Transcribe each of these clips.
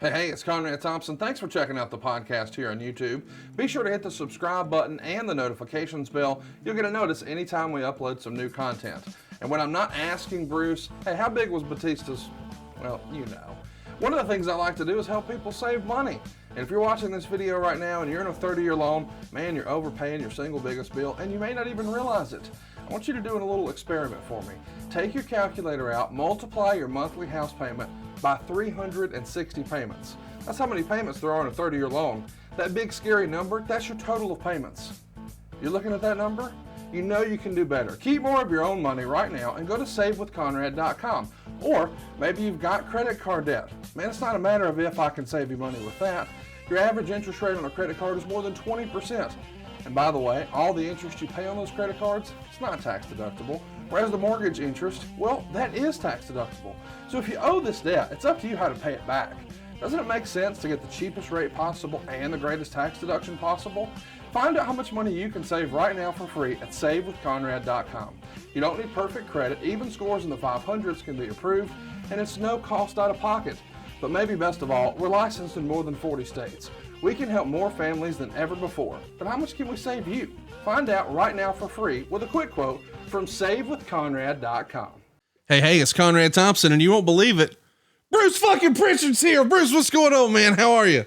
Hey, it's Conrad Thompson. Thanks for checking out the podcast here on YouTube. Be sure to hit the subscribe button and the notifications bell. You'll get a notice anytime we upload some new content. And when I'm not asking Bruce, hey, how big was Batista's? Well, you know. One of the things I like to do is help people save money. And if you're watching this video right now and you're in a 30-year loan, man, you're overpaying your single biggest bill and you may not even realize it. I want you to do a little experiment for me. Take your calculator out, multiply your monthly house payment by 360 payments. That's how many payments there are in a 30-year loan. That big scary number, that's your total of payments. You're looking at that number? You know you can do better. Keep more of your own money right now and go to savewithconrad.com. Or maybe you've got credit card debt. Man, it's not a matter of if I can save you money with that. Your average interest rate on a credit card is more than 20%. And by the way, all the interest you pay on those credit cards, it's not tax deductible. Whereas the mortgage interest, well, that is tax deductible. So if you owe this debt, it's up to you how to pay it back. Doesn't it make sense to get the cheapest rate possible and the greatest tax deduction possible? Find out how much money you can save right now for free at savewithconrad.com. You don't need perfect credit. Even scores in the 500s can be approved, and it's no cost out of pocket. But maybe best of all, we're licensed in more than 40 states. We can help more families than ever before. But how much can we save you? Find out right now for free with a quick quote from savewithconrad.com. Hey, it's Conrad Thompson, and you won't believe it. Bruce fucking Prichard's here. Bruce, what's going on, man? How are you?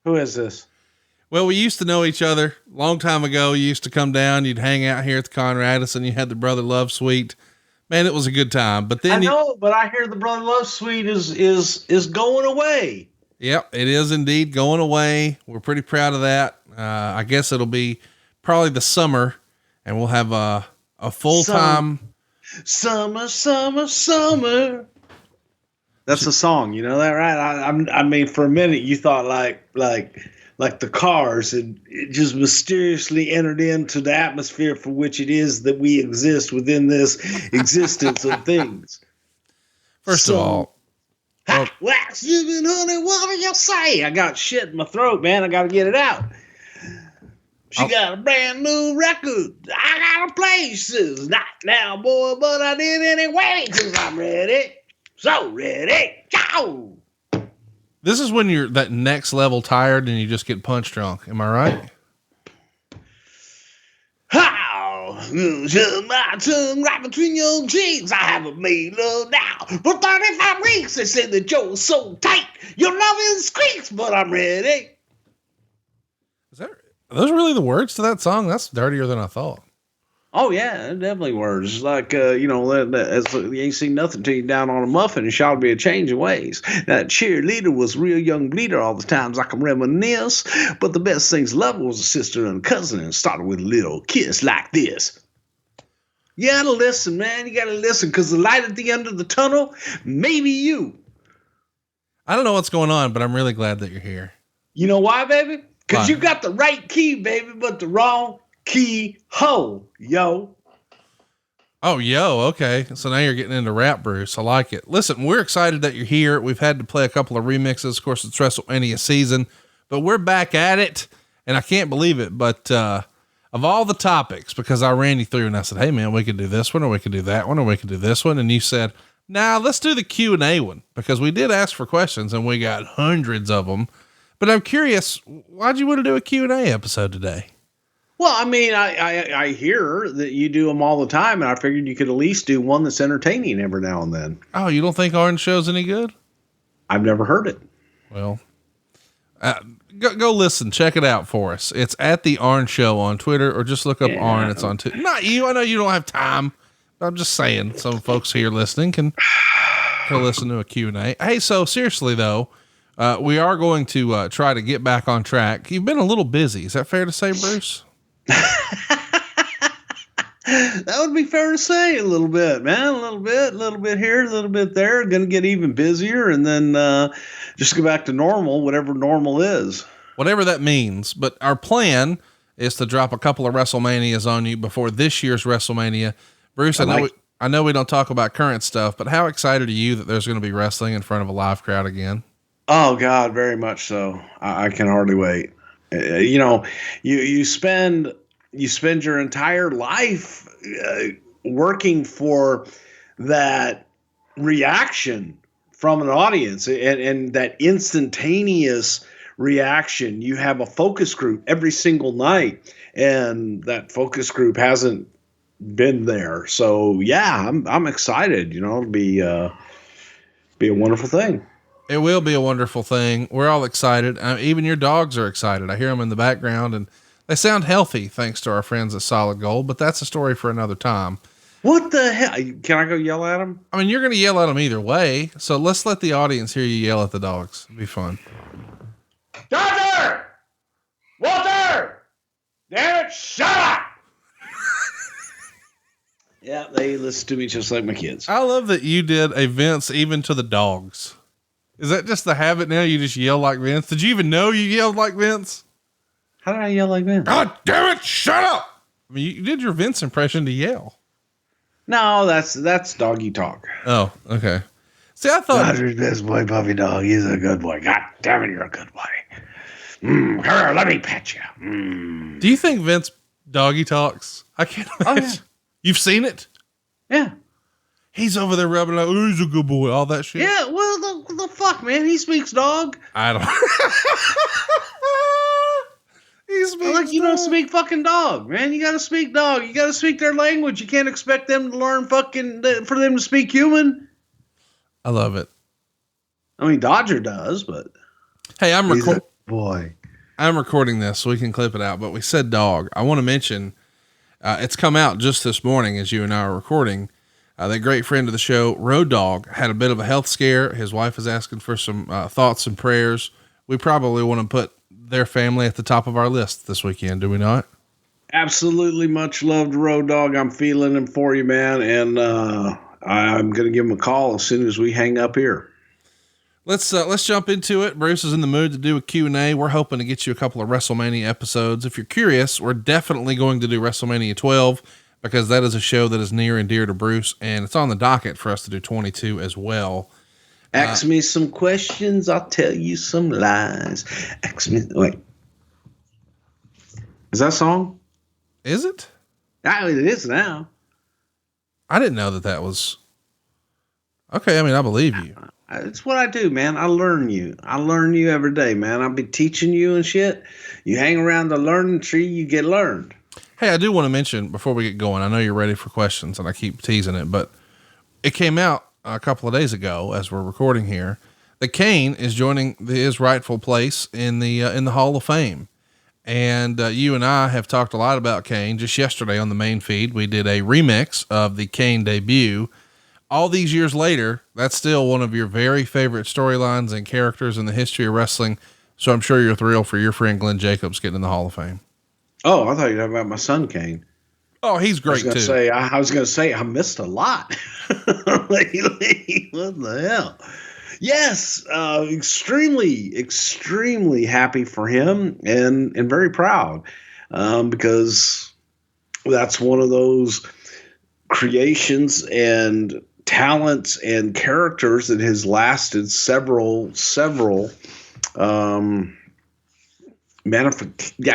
Who is this? Well, we used to know each other a long time ago. You used to come down, you'd hang out here at the Conradus, and you had the Brother Love Suite. Man, it was a good time. But then but I hear the Brother Love Suite is going away. Yep, it is indeed going away. We're pretty proud of that. I guess it'll be probably the summer, and we'll have a full-time summer. That's a song, you know that, right? I mean, for a minute you thought like the Cars and it just mysteriously entered into the atmosphere for which it is that we exist within this existence of things. First of all, wax, honey, what do you say? I got shit in my throat, man. I got to get it out. She got a brand new record. I got a places. Not now, boy, but I did anyway, because I'm ready. So ready. Ciao. This is when you're that next level tired and you just get punch drunk. Am I right? How? My tongue right between your cheeks. I haven't made love now for 35 weeks. They said that you're so tight. Your love is squeaks, but I'm ready. Are those really the words to that song? That's dirtier than I thought. Oh yeah, definitely words. It's like, you ain't seen nothing till you down on a muffin and shall be a change of ways. That cheerleader was a real young bleeder all the times I can reminisce. But the best things love was a sister and a cousin and started with a little kiss like this. You gotta listen, man. You gotta listen because the light at the end of the tunnel, maybe you. I don't know what's going on, but I'm really glad that you're here. You know why, baby? Because you got the right key, baby, but the wrong key hole, yo. Oh, yo. Okay. So now you're getting into rap, Bruce. I like it. Listen, we're excited that you're here. We've had to play a couple of remixes. Of course, it's WrestleMania season, but we're back at it and I can't believe it. But, of all the topics, because I ran you through and I said, hey man, we could do this one or we could do that one or we could do this one. And you said, nah, let's do the Q&A one because we did ask for questions and we got hundreds of them. But I'm curious, why'd you want to do a Q&A episode today? Well, I mean, I hear that you do them all the time, and I figured you could at least do one that's entertaining every now and then. Oh, you don't think Arn's show's any good? I've never heard it. Well, go listen, check it out for us. It's at the Arn Show on Twitter, or just look up Arn. It's on Twitter. Not you. I know you don't have time. But I'm just saying some folks here listening can go listen to a Q&A. Hey, so seriously though, we are going to try to get back on track. You've been a little busy. Is that fair to say, Bruce? That would be fair to say. A little bit, man. A little bit here, a little bit there. Going to get even busier and then just go back to normal, whatever normal is. Whatever that means. But our plan is to drop a couple of WrestleManias on you before this year's WrestleMania. Bruce, I know we don't talk about current stuff, but how excited are you that there's going to be wrestling in front of a live crowd again? Oh God, very much so. I can hardly wait. You spend your entire life working for that reaction from an audience, and that instantaneous reaction. You have a focus group every single night, and that focus group hasn't been there. So yeah, I'm excited. It'll be a wonderful thing. It will be a wonderful thing. We're all excited. Even your dogs are excited. I hear them in the background, and they sound healthy thanks to our friends at Solid Gold, but that's a story for another time. What the hell? Can I go yell at them? I mean, you're going to yell at them either way. So let's let the audience hear you yell at the dogs. It'll be fun. Dodger! Walter! Damn it, shut up! Yeah, they listen to me just like my kids. I love that you did a Vince even to the dogs. Is that just the habit now? You just yell like Vince? Did you even know you yelled like Vince? How did I yell like Vince? God damn it, shut up! I mean, you did your Vince impression to yell. No, that's doggy talk. Oh, okay. See, I thought Dodger's best boy, Puppy Dog. He's a good boy. God damn it, you're a good boy. Here, let me pet you. Do you think Vince doggy talks? I can't imagine. Oh, yeah. You've seen it? Yeah. He's over there rubbing out, oh, he's a good boy, all that shit. Yeah, well, the fuck, man? He speaks dog. I don't. He speaks Like, you don't speak fucking dog, man. You gotta speak dog. You gotta speak their language. You can't expect them to learn for them to speak human. I love it. I mean, Dodger does, but hey, I'm recording this so we can clip it out, but we said dog. I want to mention, it's come out just this morning as you and I are recording. That great friend of the show, Road Dogg, had a bit of a health scare. His wife is asking for some thoughts and prayers. We probably want to put their family at the top of our list this weekend, do we not? Absolutely, much loved Road Dogg. I'm feeling him for you, man, and I'm gonna give him a call as soon as we hang up here. Let's jump into it. Bruce is in the mood to do a Q&A. We're hoping to get you a couple of WrestleMania episodes. If you're curious, we're definitely going to do WrestleMania 12 because that is a show that is near and dear to Bruce, and it's on the docket for us to do 22 as well. Ask me some questions, I'll tell you some lies. Wait. Is that a song? Is it? It is now. I didn't know that was. Okay. I mean, I believe you. It's what I do, man. I learn you every day, man. I'll be teaching you and shit. You hang around the learning tree, you get learned. Hey, I do want to mention before we get going, I know you're ready for questions and I keep teasing it, but it came out a couple of days ago as we're recording here that Kane is joining his rightful place in the Hall of Fame. And you and I have talked a lot about Kane. Just yesterday on the main feed, we did a remix of the Kane debut. All these years later, that's still one of your very favorite storylines and characters in the history of wrestling. So I'm sure you're thrilled for your friend Glenn Jacobs getting in the Hall of Fame. Oh, I thought you were talking about my son, Kane. Oh, he's great too. I was going to say, I missed a lot lately. What the hell? Yes. Extremely happy for him and very proud, because that's one of those creations and talents and characters that has lasted several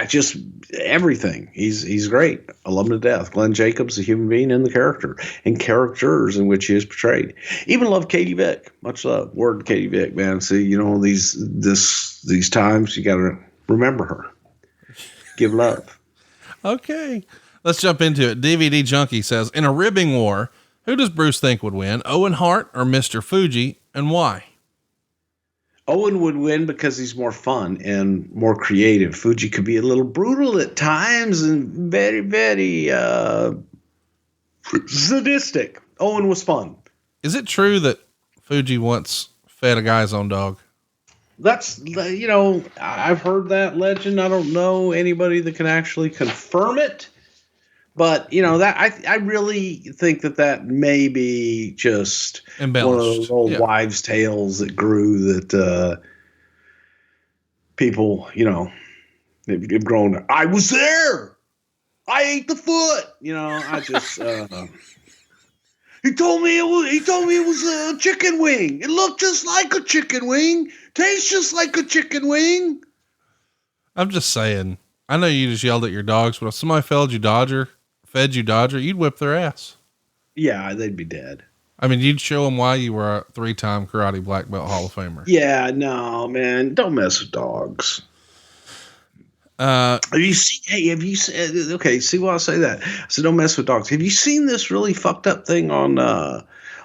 just everything. He's great. I love him to death. Glenn Jacobs, the human being and the character and characters in which he is portrayed. Even love Katie Vick. Much love. Word to Katie Vick, man. See, these times you got to remember her. Give love. Okay. Let's jump into it. DVD Junkie says, in a ribbing war, who does Bruce think would win? Owen Hart or Mr. Fuji, and why? Owen would win because he's more fun and more creative. Fuji could be a little brutal at times and very, very sadistic. Owen was fun. Is it true that Fuji once fed a guy's own dog? That's, I've heard that legend. I don't know anybody that can actually confirm it. But, that I really think that may be just embellished. One of those old wives' tales that grew that people, they've grown. I was there. I ate the foot. I just. He told me it was a chicken wing. It looked just like a chicken wing. Tastes just like a chicken wing. I'm just saying. I know you just yelled at your dogs, but if somebody fed you Dodger, you'd whip their ass. Yeah, they'd be dead. I mean, you'd show them why you were a 3-time karate black belt Hall of Famer. Yeah, no, man, don't mess with dogs. Have you seen? Hey, have you seen? Okay, see why I say that? So don't mess with dogs. Have you seen this really fucked up thing on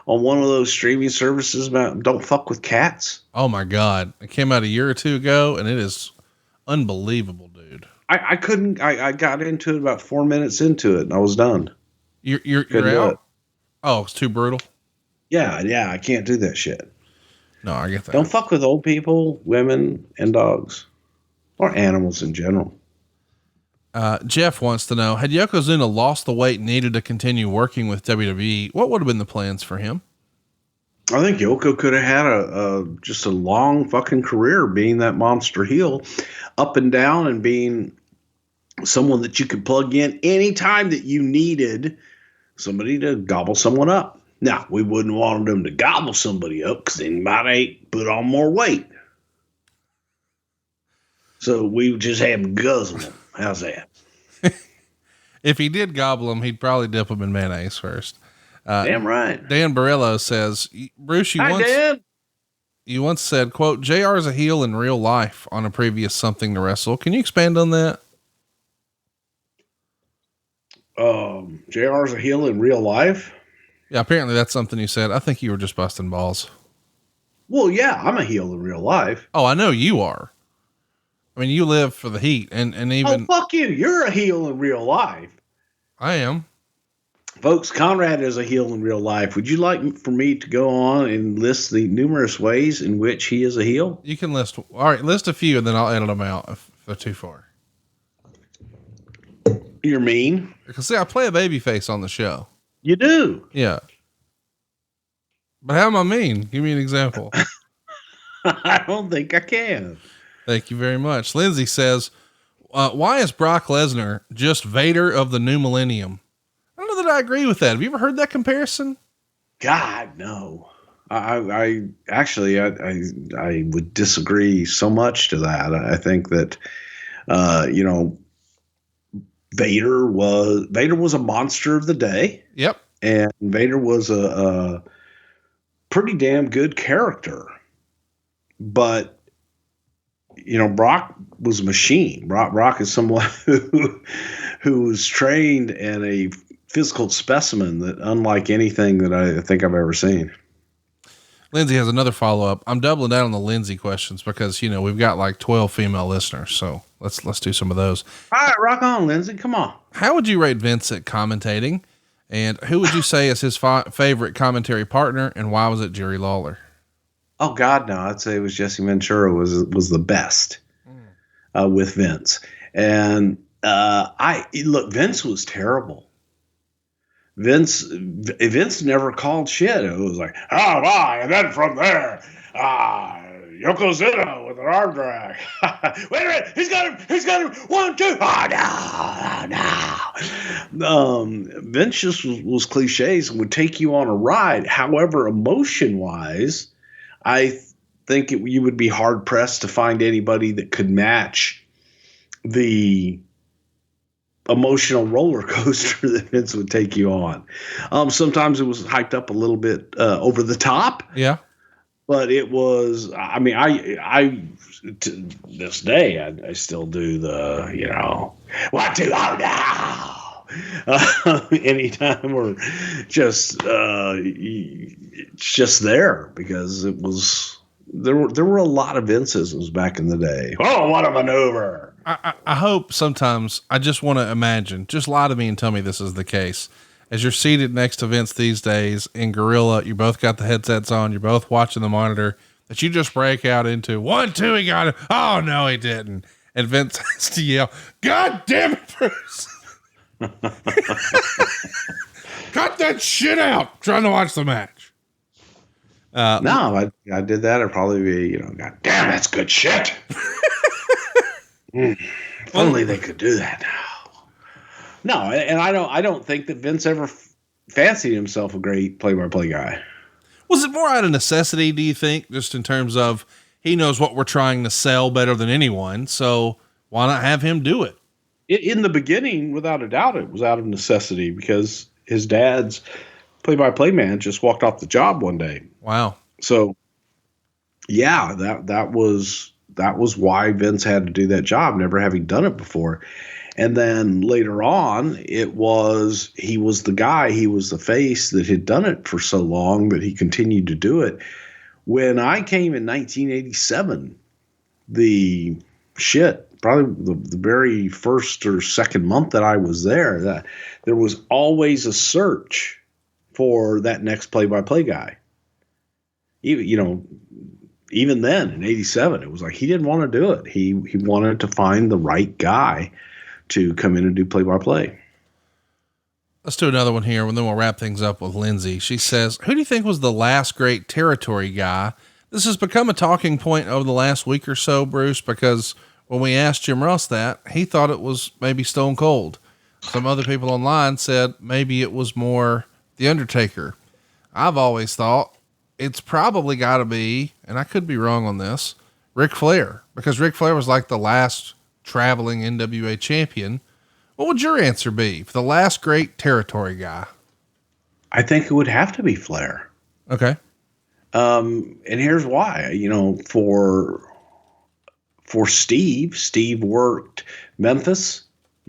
one of those streaming services about don't fuck with cats? Oh my God, it came out a year or two ago, and it is unbelievable, dude. I couldn't. I got into it about 4 minutes into it, and I was done. You're out. Oh, it's too brutal. Yeah, I can't do that shit. No, I get that. Don't fuck with old people, women, and dogs. Or animals in general. Jeff wants to know, had Yokozuna lost the weight needed to continue working with WWE, what would have been the plans for him? I think Yoko could have had just a long fucking career being that monster heel, up and down, and being someone that you could plug in anytime that you needed somebody to gobble someone up. Now, we wouldn't want them to gobble somebody up because they might put on more weight. So we would just have him guzzle them. How's that? If he did gobble them, he'd probably dip them in mayonnaise first. Damn right. Dan Barillo says, Bruce, you once said, quote, JR is a heel in real life on a previous Something to Wrestle. Can you expand on that? JR is a heel in real life? Yeah, apparently that's something you said. I think you were just busting balls. Well, yeah, I'm a heel in real life. Oh, I know you are. I mean, you live for the heat and even. Oh, fuck you. You're a heel in real life. I am. Folks, Conrad is a heel in real life. Would you like for me to go on and list the numerous ways in which he is a heel? You can list. All right, list a few and then I'll edit them out if they're too far. You're mean. Because see, I play a baby face on the show. You do? Yeah. But how am I mean? Give me an example. I don't think I can. Thank you very much. Lindsay says, why is Brock Lesnar just Vader of the new millennium? I don't know that I agree with that. Have you ever heard that comparison? God, no. I actually would disagree so much to that. I think that, Vader was a monster of the day. Yep. And Vader was a pretty damn good character, but Brock was a machine. Brock is someone who was trained and a physical specimen that unlike anything that I think I've ever seen. Lindsay has another follow-up. I'm doubling down on the Lindsay questions because, we've got like 12 female listeners. So let's do some of those. All right, rock on, Lindsay. Come on. How would you rate Vince at commentating? And who would you say is his favorite commentary partner? And why was it Jerry Lawler? Oh God, no, I'd say it was Jesse Ventura was the best with Vince. And Vince was terrible. Vince never called shit. It was like, oh my, and then from there, Yokozuna with an arm drag. Wait a minute, he's got him. 1, 2. Oh no. Vince just was cliches and would take you on a ride. However, emotion wise, I think you would be hard pressed to find anybody that could match the emotional roller coaster that Vince would take you on. Sometimes it was hyped up a little bit over the top. Yeah. But it was, I to this day, I still do the, 1, 2, oh no. Anytime we're just, it's just there because it was, there were a lot of Vinceisms back in the day. Oh, what a maneuver. I hope sometimes I just want to imagine, just lie to me and tell me this is the case. As you're seated next to Vince these days in Gorilla, you both got the headsets on, you're both watching the monitor, that you just break out into 1, 2, he got it. Oh no, he didn't. And Vince has to yell, God damn it, Bruce. Cut that shit out. I'm trying to watch the match. No, I did that. It'd probably be, God damn, that's good shit. If only they could do that now. No, and I don't think that Vince ever fancied himself a great play-by-play guy. Was it more out of necessity, do you think, just in terms of he knows what we're trying to sell better than anyone, so why not have him do it? In the beginning, without a doubt, it was out of necessity because his dad's play-by-play man just walked off the job one day. Wow. So, yeah, that was why Vince had to do that job, never having done it before. And then later on, he was the guy, he was the face that had done it for so long that he continued to do it. When I came in 1987, probably the very first or second month that I was there, there was always a search for that next play-by-play guy. Even then in 87, it was like he didn't want to do it. He wanted to find the right guy to come in and do play-by-play. Let's do another one here, and then we'll wrap things up with Lindsay. She says, who do you think was the last great territory guy? This has become a talking point over the last week or so, Bruce, because when we asked Jim Ross that, he thought it was maybe Stone Cold. Some other people online said maybe it was more The Undertaker. I've always thought it's probably got to be, and I could be wrong on this, Ric Flair, because Ric Flair was like the last traveling NWA champion. What would your answer be for the last great territory guy? I think it would have to be Flair. Okay. And here's why. For Steve worked Memphis,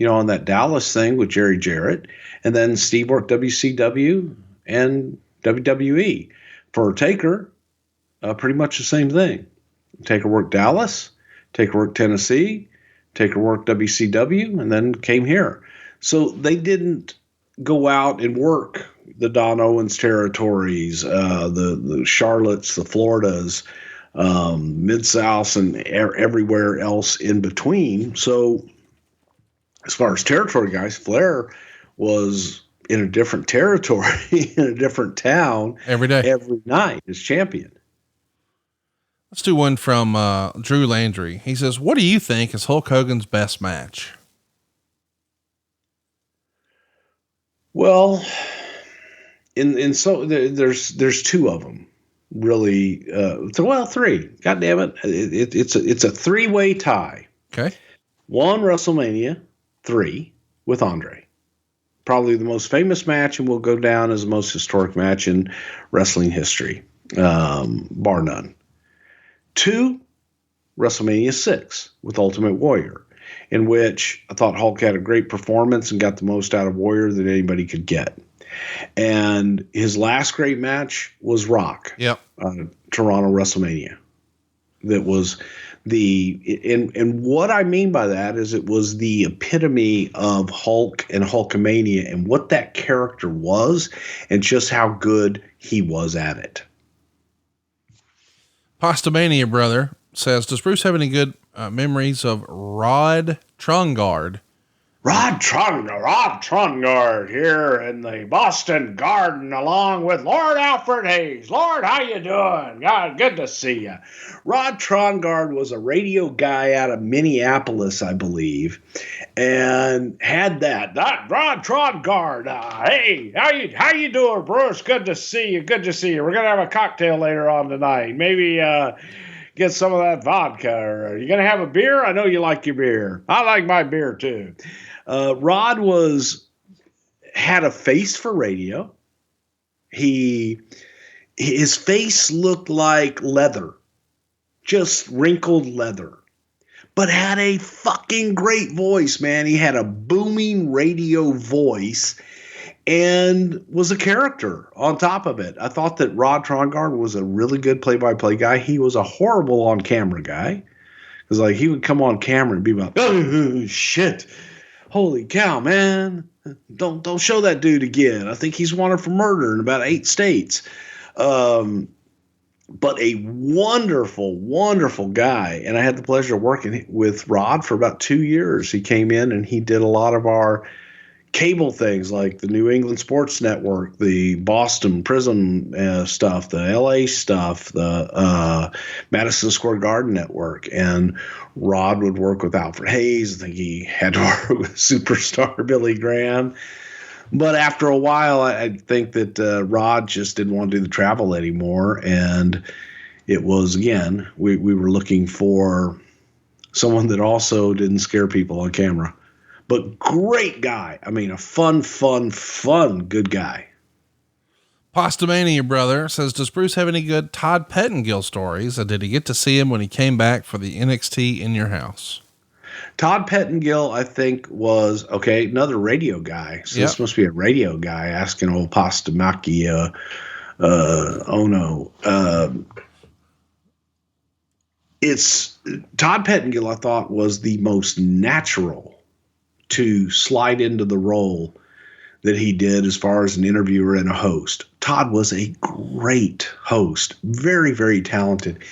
on that Dallas thing with Jerry Jarrett, and then Steve worked WCW and WWE. For Taker, pretty much the same thing. Taker worked Dallas, Taker worked Tennessee, Taker worked WCW, and then came here. So they didn't go out and work the Don Owens territories, the Charlottes, the Floridas, Mid-South, and everywhere else in between. So as far as territory guys, Flair was in a different territory, in a different town every day, every night as champion. Let's do one from Drew Landry. He says, what do you think is Hulk Hogan's best match? Well, there's two of them, really. Three. God damn it! It's a three-way tie. Okay. One, WrestleMania 3 with Andre, probably the most famous match, and will go down as the most historic match in wrestling history, bar none. 2, WrestleMania 6 with Ultimate Warrior, in which I thought Hulk had a great performance and got the most out of Warrior that anybody could get. And his last great match was Rock. Yep. Toronto WrestleMania. That was and what I mean by that is it was the epitome of Hulk and Hulkamania and what that character was and just how good he was at it. Pastamania brother says, does Bruce have any good memories of Rod Trongard? Rod Trongard here in the Boston Garden along with Lord Alfred Hayes. Lord, how you doing? God, good to see you. Rod Trongard was a radio guy out of Minneapolis, I believe, and had that Rod Trongard. Hey, how you doing, Bruce? Good to see you. Good to see you. We're gonna have a cocktail later on tonight. Maybe get some of that vodka. Or are you gonna have a beer? I know you like your beer. I like my beer too. Rod had a face for radio. His face looked like leather, just wrinkled leather, but had a fucking great voice, man. He had a booming radio voice and was a character on top of it. I thought that Rod Trongard was a really good play-by-play guy. He was a horrible on-camera guy because he would come on camera and be like, oh, shit. Holy cow, man. Don't show that dude again. I think he's wanted for murder in about 8 states. But a wonderful, wonderful guy. And I had the pleasure of working with Rod for about 2 years. He came in and he did a lot of our cable things like the New England Sports Network, the Boston Prism stuff, the LA stuff, the Madison Square Garden Network. And Rod would work with Alfred Hayes. I think he had to work with superstar Billy Graham. But after a while, I think that Rod just didn't want to do the travel anymore. And it was, again, we were looking for someone that also didn't scare people on camera. But great guy. I mean, a fun, good guy. Pastamania brother says, does Bruce have any good Todd Pettengill stories? And did he get to see him when he came back for the NXT In Your House? Todd Pettengill, I think, was another radio guy. So This must be a radio guy asking old Pastamania. It's Todd Pettengill, I thought, was the most natural to slide into the role that he did as far as an interviewer and a host. Todd was a great host, very, very talented.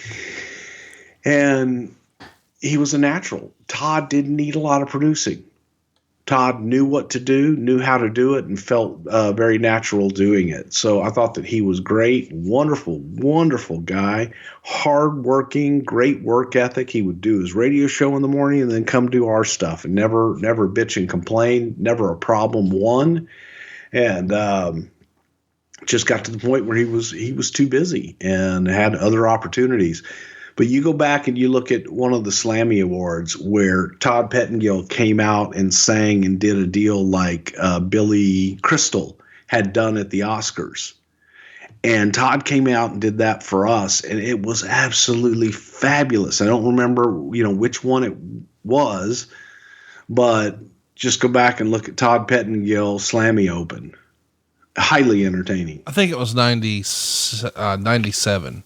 And he was a natural. Todd didn't need a lot of producing. Todd knew what to do, knew how to do it, and felt very natural doing it. So I thought that he was great, wonderful, wonderful guy, hardworking, great work ethic. He would do his radio show in the morning and then come do our stuff, and never bitch and complain, never a problem won. And just got to the point where he was too busy and had other opportunities. But you go back and you look at one of the Slammy Awards where Todd Pettengill came out and sang and did a deal like Billy Crystal had done at the Oscars. And Todd came out and did that for us, and it was absolutely fabulous. I don't remember, which one it was, but just go back and look at Todd Pettengill Slammy Open. Highly entertaining. I think it was 97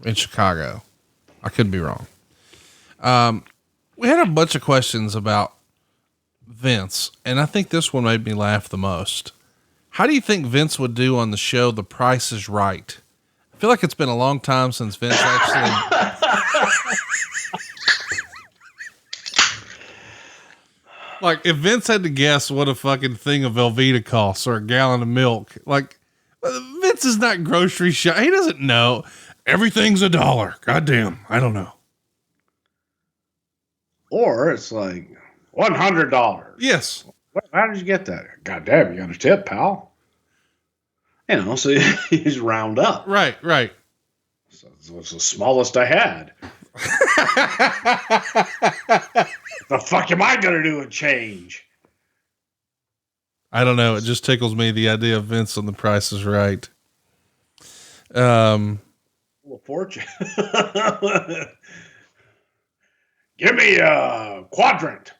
in Chicago. I could be wrong. We had a bunch of questions about Vince, and I think this one made me laugh the most. How do you think Vince would do on the show The Price is Right? I feel like it's been a long time since Vince actually... Like, if Vince had to guess what a fucking thing of Velveeta costs or a gallon of milk, like, Vince is not grocery shop. He doesn't know. Everything's $1. Goddamn. I don't know. Or it's like $100. Yes. How did you get that? Goddamn, you got a tip, pal. So you just round up. Right. So it's the smallest I had. The fuck am I going to do with change? I don't know. It just tickles me, the idea of Vince on The Price is Right. Fortune. Give me a quadrant.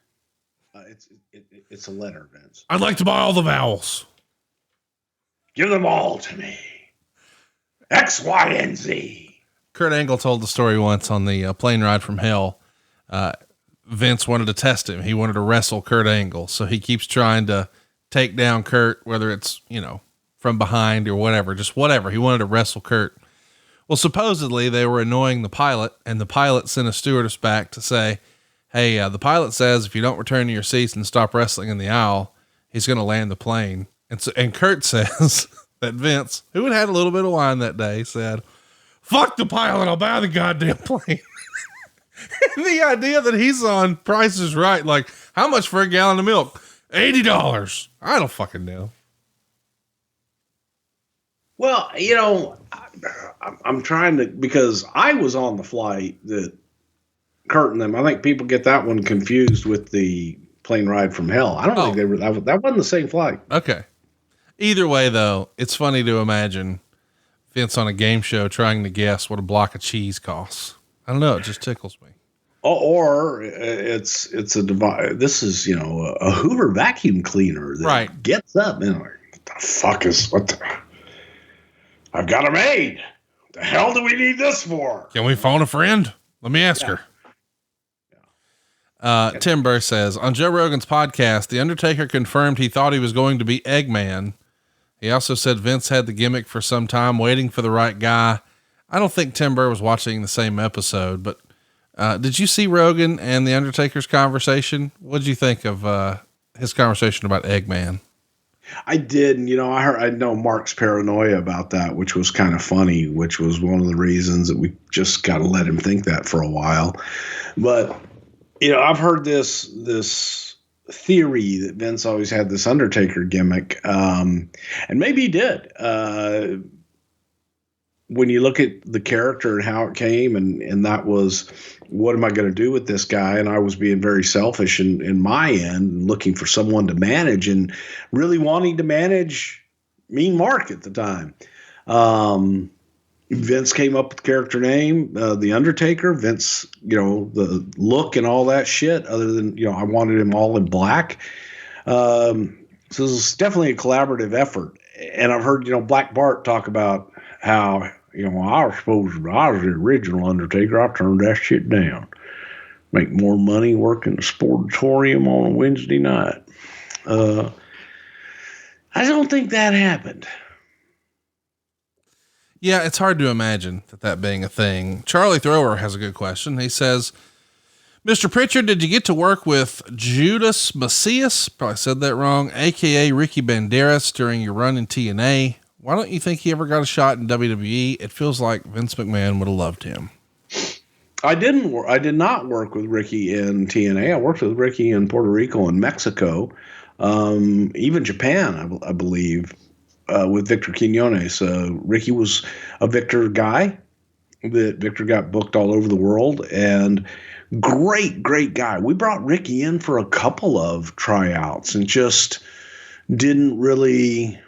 It's a letter, Vince. I'd like to buy all the vowels. Give them all to me. X, Y, and Z. Kurt Angle told the story once on the plane ride from hell. Vince wanted to test him. He wanted to wrestle Kurt Angle. So he keeps trying to take down Kurt, whether it's, from behind or whatever, just whatever. He wanted to wrestle Kurt. Well, supposedly they were annoying the pilot, and the pilot sent a stewardess back to say, hey, the pilot says if you don't return to your seats and stop wrestling in the aisle, he's going to land the plane. And Kurt says that Vince, who had a little bit of wine that day, said, fuck the pilot, I'll buy the goddamn plane. And the idea that he's on Price is Right, like, how much for a gallon of milk? $80. I don't fucking know. Well, I'm trying to, because I was on the flight that Kurt and them, I think people get that one confused with the plane ride from hell. I don't think they were, that wasn't the same flight. Okay. Either way though, it's funny to imagine Vince on a game show trying to guess what a block of cheese costs. I don't know. It just tickles me. Or it's a device. This is, a Hoover vacuum cleaner that gets up and like, what the fuck is, I've got her made. The hell do we need this for? Can we phone a friend? Let me ask her. Tim Burr says, on Joe Rogan's podcast, The Undertaker confirmed he thought he was going to be Eggman. He also said Vince had the gimmick for some time, waiting for the right guy. I don't think Tim Burr was watching the same episode, but did you see Rogan and The Undertaker's conversation? What did you think of his conversation about Eggman? I did. And, I know Mark's paranoia about that, which was kind of funny, which was one of the reasons that we just got to let him think that for a while. But, I've heard this theory that Vince always had this Undertaker gimmick. And maybe he did. When you look at the character and how it came, and that was, what am I going to do with this guy? And I was being very selfish in my end, looking for someone to manage and really wanting to manage Mean Mark at the time. Vince came up with the character name, The Undertaker. Vince, the look and all that shit, other than, I wanted him all in black. So this is definitely a collaborative effort. And I've heard, Black Bart talk about how, I was the original Undertaker. I turned that shit down. Make more money working the sportatorium on a Wednesday night. I don't think that happened. Yeah, it's hard to imagine that being a thing. Charlie Thrower has a good question. He says, Mr. Prichard, did you get to work with Judas Macias? Probably said that wrong. AKA Ricky Banderas during your run in TNA. Why don't you think he ever got a shot in WWE? It feels like Vince McMahon would have loved him. I did not work with Ricky in TNA. I worked with Ricky in Puerto Rico and Mexico, even Japan, I believe. With Victor Quinones. Ricky was a Victor guy that Victor got booked all over the world, and great guy. We brought Ricky in for a couple of tryouts and just didn't really,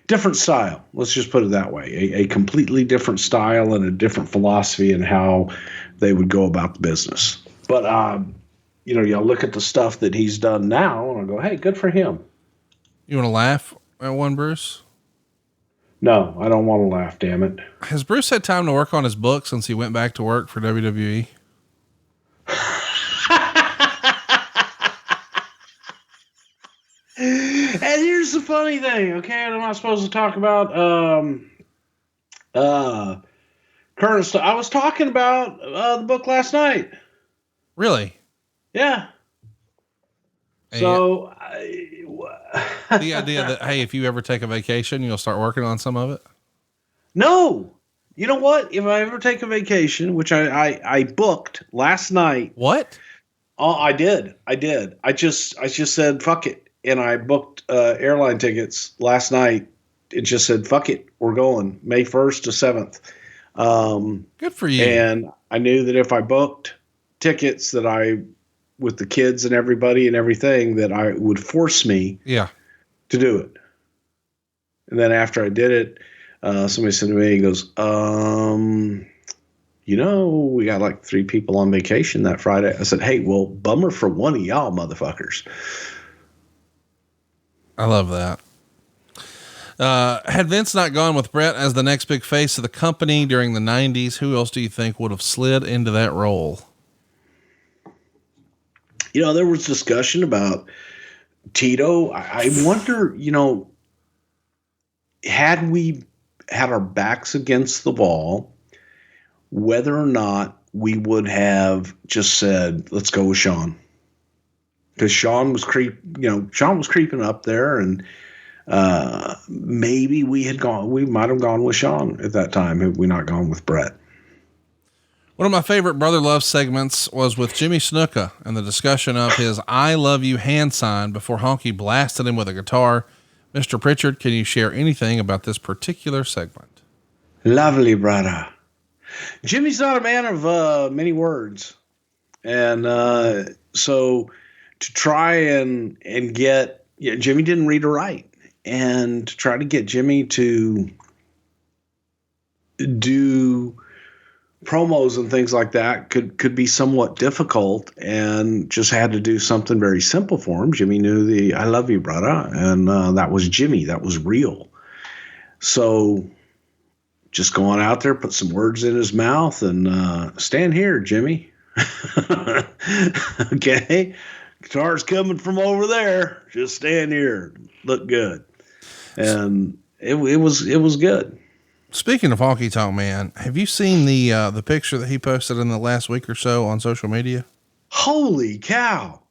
different style. Let's just put it that way. A completely different style and a different philosophy in how they would go about the business. But, you look at the stuff that he's done now and I go, hey, good for him. You want to laugh at one, Bruce? No, I don't want to laugh, damn it. Has Bruce had time to work on his book since he went back to work for WWE? And here's the funny thing, okay? I'm not supposed to talk about current stuff. I was talking about the book last night. Really? Yeah. So the idea that, hey, if you ever take a vacation, you'll start working on some of it. No, you know what? If I ever take a vacation, which I booked last night. What? Oh, I did. I just said, fuck it. And I booked airline tickets last night. It just said, fuck it. We're going May 1st to 7th. Good for you. And I knew that if I booked tickets with the kids and everybody and everything, that I would force me to do it. And then after I did it, somebody said to me, he goes, we got like 3 people on vacation that Friday. I said, hey, well, bummer for one of y'all motherfuckers. I love that. Had Vince not gone with Brett as the next big face of the company during the 90s, who else do you think would have slid into that role? There was discussion about Tito. I wonder, had we had our backs against the wall, whether or not we would have just said, let's go with Sean. Because Sean was creeping up there, and maybe we might have gone with Sean at that time had we not gone with Brett. One of my favorite Brother Love segments was with Jimmy Snuka and the discussion of his I love you hand sign before Honky blasted him with a guitar. Mr. Prichard, can you share anything about this particular segment? Lovely, brother. Jimmy's not a man of many words. And so to try and get, Jimmy didn't read or write. And to try to get Jimmy to do promos and things like that could be somewhat difficult, and just had to do something very simple for him. Jimmy knew the I love you, brother. And that was Jimmy. That was real. So just going out there, put some words in his mouth and stand here, Jimmy. Okay. Guitar's coming from over there. Just stand here. Look good. And it was good. Speaking of Honky Tonk Man, have you seen the picture that he posted in the last week or so on social media? Holy cow.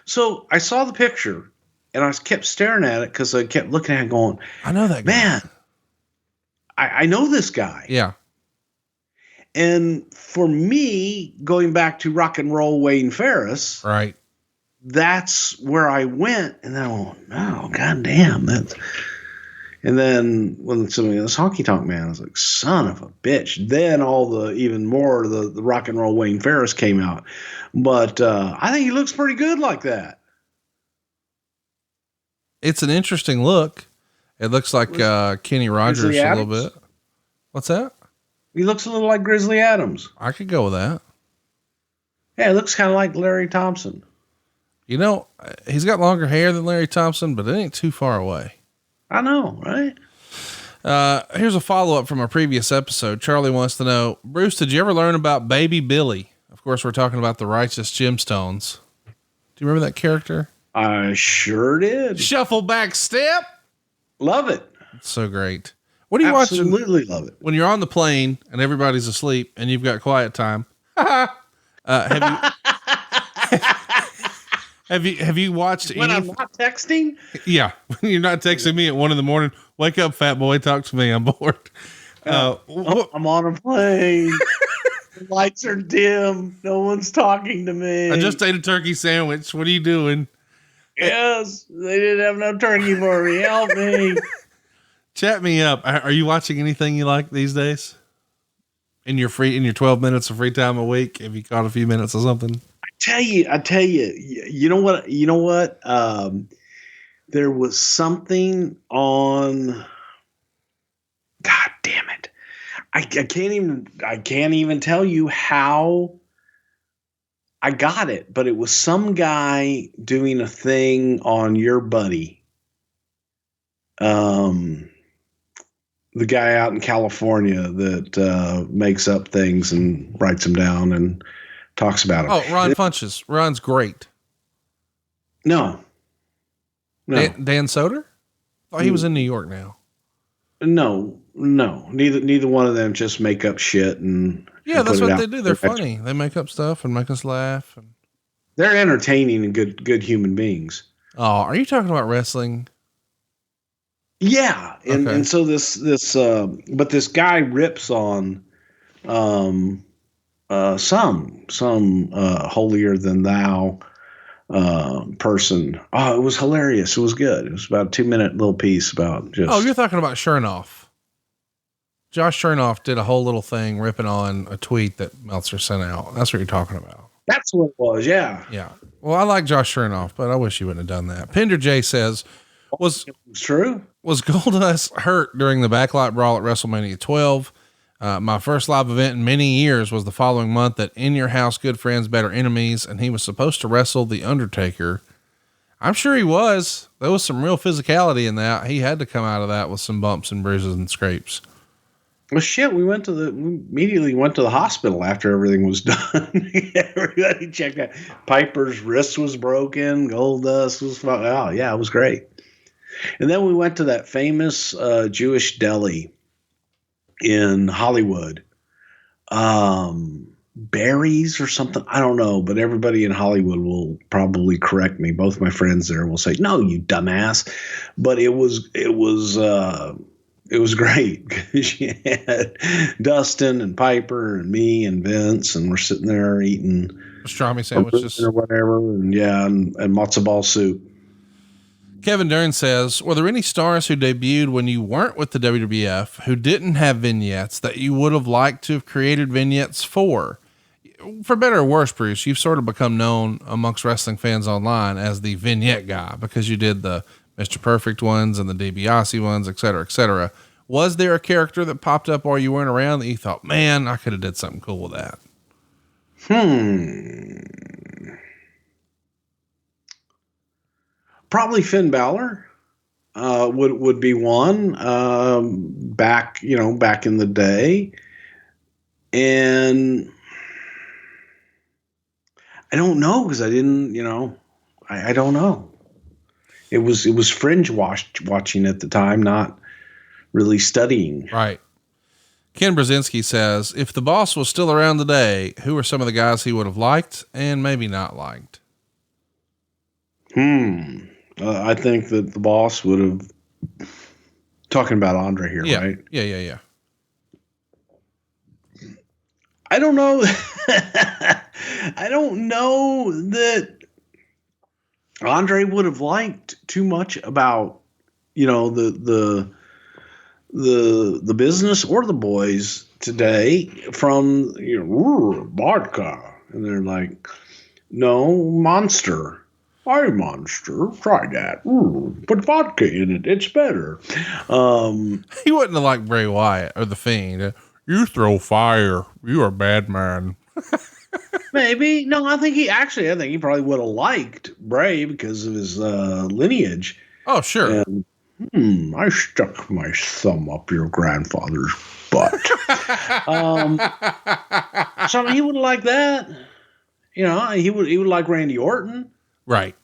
So I saw the picture and I kept staring at it because I kept looking at it going, I know that guy. Man, I know this guy. Yeah. And for me, going back to rock and roll Wayne Ferris, right, that's where I went. And then I went, oh, goddamn. And then when somebody this Honky Tonk Man, I was like, son of a bitch. Then even more the rock and roll Wayne Ferris came out. But I think he looks pretty good like that. It's an interesting look. It looks like Kenny Rogers a little bit. What's that? He looks a little like Grizzly Adams. I could go with that. Yeah, it looks kind of like Larry Thompson. You know, he's got longer hair than Larry Thompson, but it ain't too far away. I know, right? Here's a follow-up from a previous episode. Charlie wants to know, Bruce, did you ever learn about Baby Billy? Of course, we're talking about the Righteous Gemstones. Do you remember that character? I sure did. Shuffle back step. Love it. It's so great. What are you watching? Absolutely love it. When you're on the plane and everybody's asleep and you've got quiet time. Have you watched when I'm not texting? Yeah. When you're not texting me at 1 a.m. Wake up, fat boy. Talk to me. I'm bored. I'm on a plane. The lights are dim. No one's talking to me. I just ate a turkey sandwich. What are you doing? Yes. They didn't have no turkey for me. Help me. Chat me up. Are you watching anything you like these days? In your 12 minutes of free time a week, have you caught a few minutes of something? I tell you, you know what? There was something on, God damn it. I can't even tell you how I got it, but it was some guy doing a thing on Your Buddy. The guy out in California that makes up things and writes them down and talks about them. Oh, Ron Funches. Ron's great. No. Dan Soder? Oh, he was in New York now. No. Neither one of them just make up shit and that's what they do. They're funny. They make up stuff and make us laugh. And they're entertaining and good human beings. Oh, are you talking about wrestling? Yeah, and so this but this guy rips on some holier than thou person. Oh, it was hilarious. It was good. It was about a 2-minute little piece about just. Oh, you're talking about Chernoff. Josh Chernoff did a whole little thing ripping on a tweet that Meltzer sent out. That's what you're talking about. That's what it was. Yeah. Yeah. Well, I like Josh Chernoff, but I wish you wouldn't have done that. Pender J says, It's true. Was Goldust hurt during the backlot brawl at WrestleMania 12? My first live event in many years was the following month at In Your House, Good Friends, Better Enemies, and he was supposed to wrestle The Undertaker. I'm sure he was. There was some real physicality in that. He had to come out of that with some bumps and bruises and scrapes. Well, shit, we immediately went to the hospital after everything was done. Everybody checked out. Piper's wrist was broken. Goldust was, oh yeah, it was great. And then we went to that famous Jewish deli in Hollywood. Barry's or something. I don't know, but everybody in Hollywood will probably correct me. Both my friends there will say, no, you dumbass. But it was great because you had Dustin and Piper and me and Vince, and we're sitting there eating pastrami sandwiches or whatever. And and matzo ball soup. Kevin Dern says, were there any stars who debuted when you weren't with the WWF who didn't have vignettes that you would have liked to have created vignettes for? For better or worse, Bruce, you've sort of become known amongst wrestling fans online as the vignette guy because you did the Mr. Perfect ones and the DiBiase ones, et cetera, et cetera. Was there a character that popped up while you weren't around that you thought, man, I could have did something cool with that? Probably Finn Balor would be one back in the day. And I don't know because I didn't, I don't know. It was fringe watching at the time, not really studying. Right. Ken Brzezinski says, if the boss was still around today, who are some of the guys he would have liked and maybe not liked? I think that the boss would have, talking about Andre here, right? Yeah. I don't know. I don't know that Andre would have liked too much about, the business or the boys today from, vodka. And they're like, no, Monster. Hi, monster. Try that. Put vodka in it. It's better. He wouldn't have liked Bray Wyatt or The Fiend. You throw fire. You're a bad man. Maybe. No, I think he probably would have liked Bray because of his lineage. Oh, sure. And, I stuck my thumb up your grandfather's butt. So he would like that. You know, he would like Randy Orton. Right.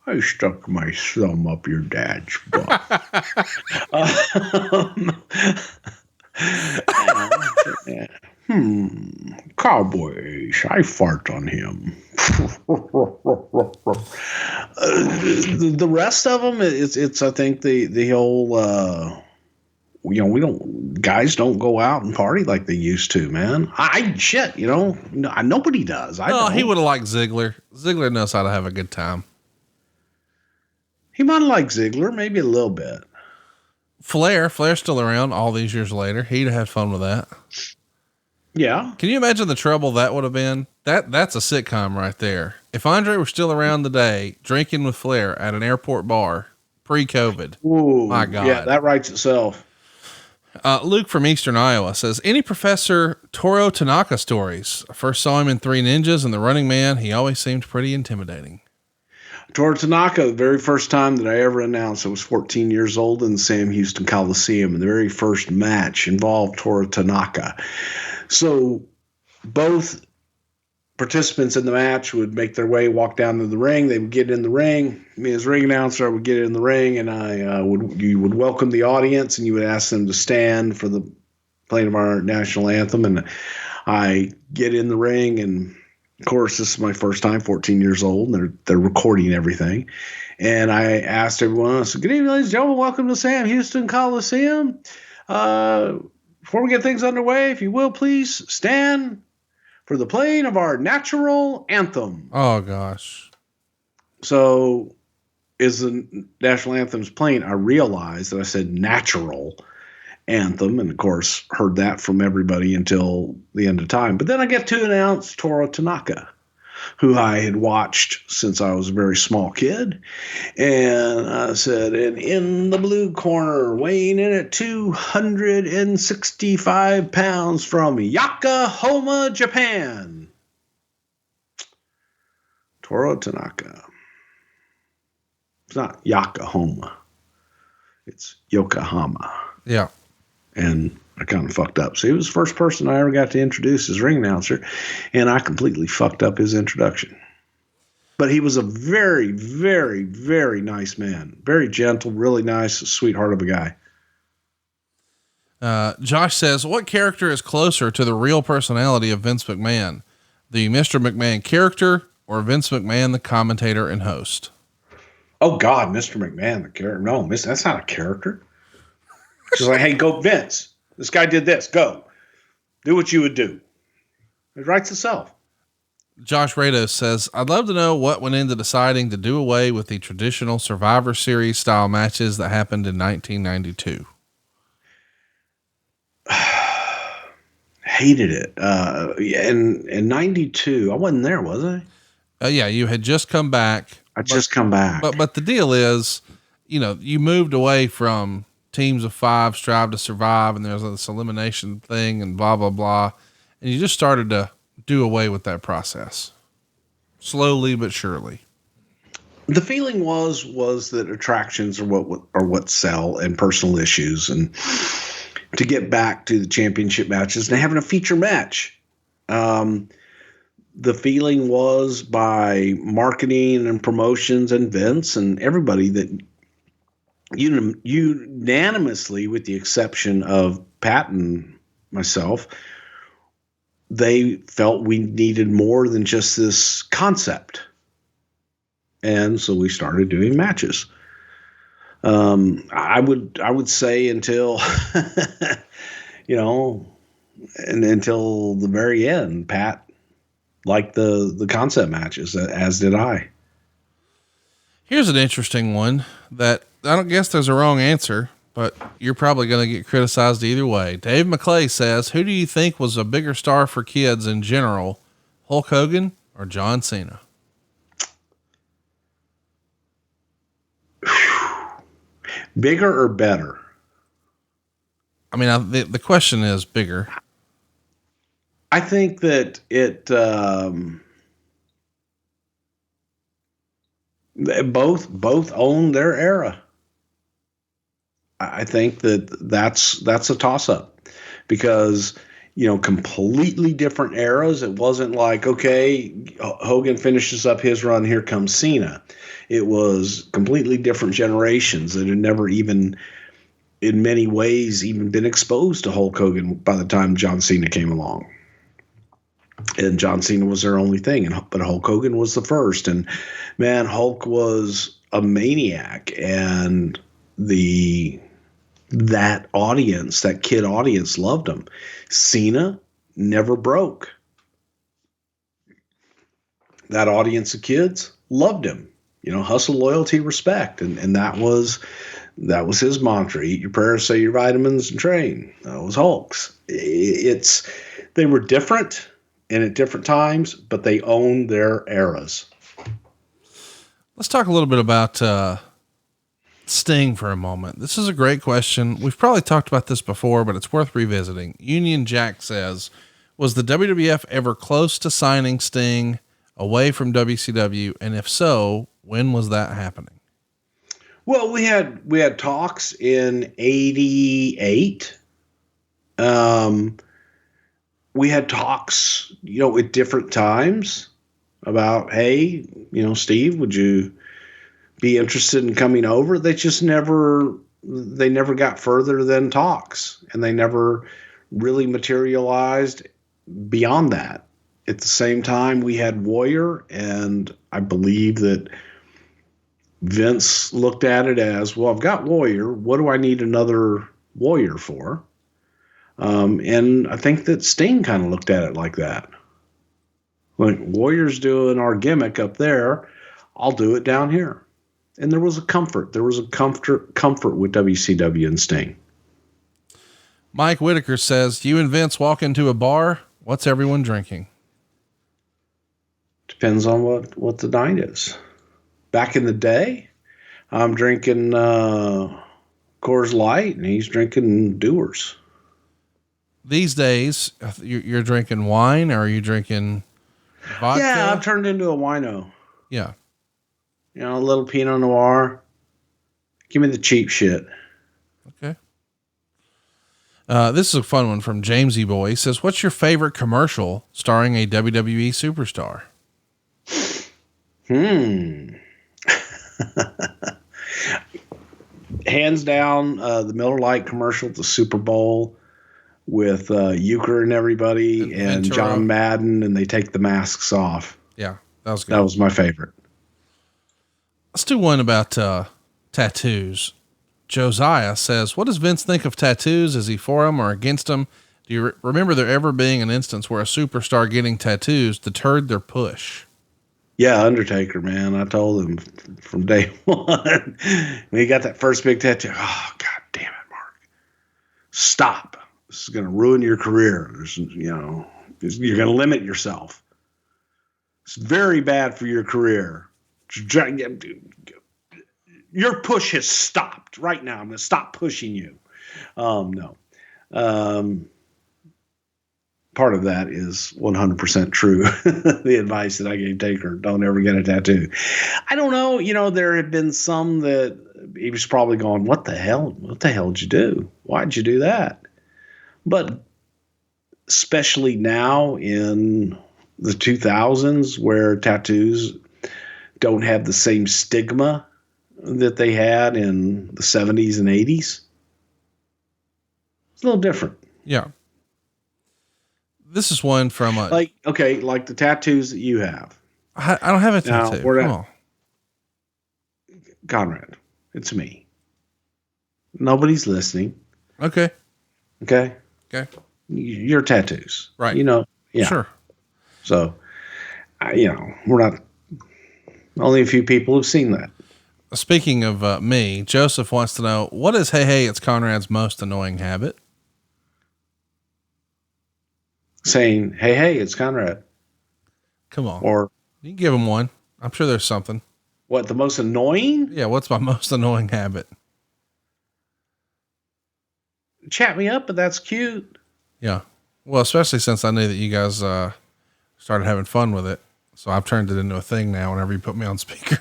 I stuck my thumb up your dad's butt. Cowboys, I fart on him. The rest of them, it's I think the whole, guys don't go out and party like they used to, man. Nobody does. He would have liked Ziggler. Ziggler knows how to have a good time. He might have liked Ziggler, maybe a little bit. Flair's still around all these years later. He'd have had fun with that. Yeah. Can you imagine the trouble that would have been? That's a sitcom right there. If Andre were still around today, drinking with Flair at an airport bar pre-COVID. Ooh, my God. Yeah, that writes itself. Luke from Eastern Iowa says, any Professor Toro Tanaka stories? I first saw him in Three Ninjas and The Running Man. He always seemed pretty intimidating. Toro Tanaka, the very first time that I ever announced, I was 14 years old in the Sam Houston Coliseum, and the very first match involved Toro Tanaka. So both participants in the match would make their way, walk down to the ring. They would get in the ring. Me as ring announcer, I would get in the ring, and you would welcome the audience, and you would ask them to stand for the playing of our national anthem. And I get in the ring, and of course, this is my first time, 14 years old, and they're recording everything. And I asked everyone else, good evening, ladies and gentlemen, welcome to Sam Houston Coliseum. Before we get things underway, if you will, please stand for the playing of our national anthem. Oh, gosh. So as the national anthem's playing, I realized that I said natural anthem, and of course heard that from everybody until the end of time. But then I get to announce Toro Tanaka, who I had watched since I was a very small kid. And I said, and in the blue corner, weighing in at 265 pounds from Yokohama, Japan, Toro Tanaka. It's not Yokohama. It's Yokohama. Yeah. And I kind of fucked up. So he was the first person I ever got to introduce as ring announcer, and I completely fucked up his introduction. But he was a very, very, very nice man. Very gentle, really nice, sweetheart of a guy. Josh says, what character is closer to the real personality of Vince McMahon? The Mr. McMahon character or Vince McMahon, the commentator and host? Oh God, Mr. McMahon, the character. No, that's not a character. She's like, hey, go Vince. This guy did this. Go. Do what you would do. It writes itself. Josh Rados says, I'd love to know what went into deciding to do away with the traditional Survivor Series style matches that happened in 1992. Hated it. In 92, I wasn't there, was I? Yeah, you had just come back. Just come back. But the deal is, you moved away from teams of 5 strive to survive, and there's this elimination thing and blah, blah, blah. And you just started to do away with that process slowly, but surely. The feeling was that attractions are what sell, and personal issues, and to get back to the championship matches and having a feature match. The feeling was by marketing and promotions and Vince and everybody that unanimously, with the exception of Pat and myself, they felt we needed more than just this concept. And so we started doing matches. I would say until, and until the very end, Pat liked the concept matches, as did I. Here's an interesting one that I don't guess there's a wrong answer, but you're probably going to get criticized either way. Dave McClay says, who do you think was a bigger star for kids in general, Hulk Hogan or John Cena? Bigger or better? I mean, the question is bigger. I think that both own their era. I think that's a toss-up because, completely different eras. It wasn't like, okay, Hogan finishes up his run, here comes Cena. It was completely different generations that had never even, in many ways, even been exposed to Hulk Hogan by the time John Cena came along. And John Cena was their only thing, but Hulk Hogan was the first. And man, Hulk was a maniac, and that audience, that kid audience, loved him. Cena never broke. That audience of kids loved him. Hustle, loyalty, respect, and that was his mantra. Eat your prayers, say your vitamins, and train. That was Hulk's. They were different and at different times, but they owned their eras. Let's talk a little bit about Sting for a moment. This is a great question. We've probably talked about this before, but it's worth revisiting. Union Jack says, was the WWF ever close to signing Sting away from WCW? And if so, when was that happening? Well, we had talks in 88. We had talks, at different times about, hey, Steve, would you be interested in coming over? They never got further than talks, and they never really materialized beyond that. At the same time, we had Warrior, and I believe that Vince looked at it as, well, I've got Warrior. What do I need another Warrior for? And I think that Sting kind of looked at it like that. Like, Warrior's doing our gimmick up there, I'll do it down here. And there was a comfort. There was a comfort with WCW and Sting. Mike Whitaker says, you and Vince walk into a bar. What's everyone drinking? Depends on what the night is. Back in the day, I'm drinking Coors Light, and he's drinking Dewar's. These days, you're drinking wine, or are you drinking vodka? Yeah, I've turned into a wino. Yeah. A little Pinot Noir. Give me the cheap shit. Okay. This is a fun one from Jamesy Boy. He says, what's your favorite commercial starring a WWE superstar? Hands down, the Miller Lite commercial at the Super Bowl with Euchre and everybody and John Madden, and they take the masks off. Yeah, that was good. That was my favorite. Let's do one about tattoos. Josiah says, what does Vince think of tattoos? Is he for them or against them? Do you remember there ever being an instance where a superstar getting tattoos deterred their push? Yeah, Undertaker, man. I told him from day one when he got that first big tattoo. Oh, God damn it, Mark. Stop. This is going to ruin your career. You're going to limit yourself. It's very bad for your career. Your push has stopped right now. I'm going to stop pushing you. No. Part of that is 100% true. The advice that I gave Taker, don't ever get a tattoo. I don't know. There had been some that he was probably going, what the hell did you do? Why'd you do that? But especially now in the 2000s, where tattoos don't have the same stigma that they had in the 70s and 80s. It's a little different. Yeah. This is one from like the tattoos that you have. I don't have a tattoo. Conrad, it's me. Nobody's listening. Okay. Your tattoos. Right. Yeah. Sure. So, we're not, only a few people have seen that. Speaking of me, Joseph wants to know, what is Hey, it's Conrad's most annoying habit? Saying, hey, it's Conrad. Come on. Or you can give him one. I'm sure there's something. What, the most annoying? Yeah. What's my most annoying habit? chat me up, but that's cute. Yeah. Well, especially since I knew that you guys, started having fun with it. So I've turned it into a thing now whenever you put me on speaker.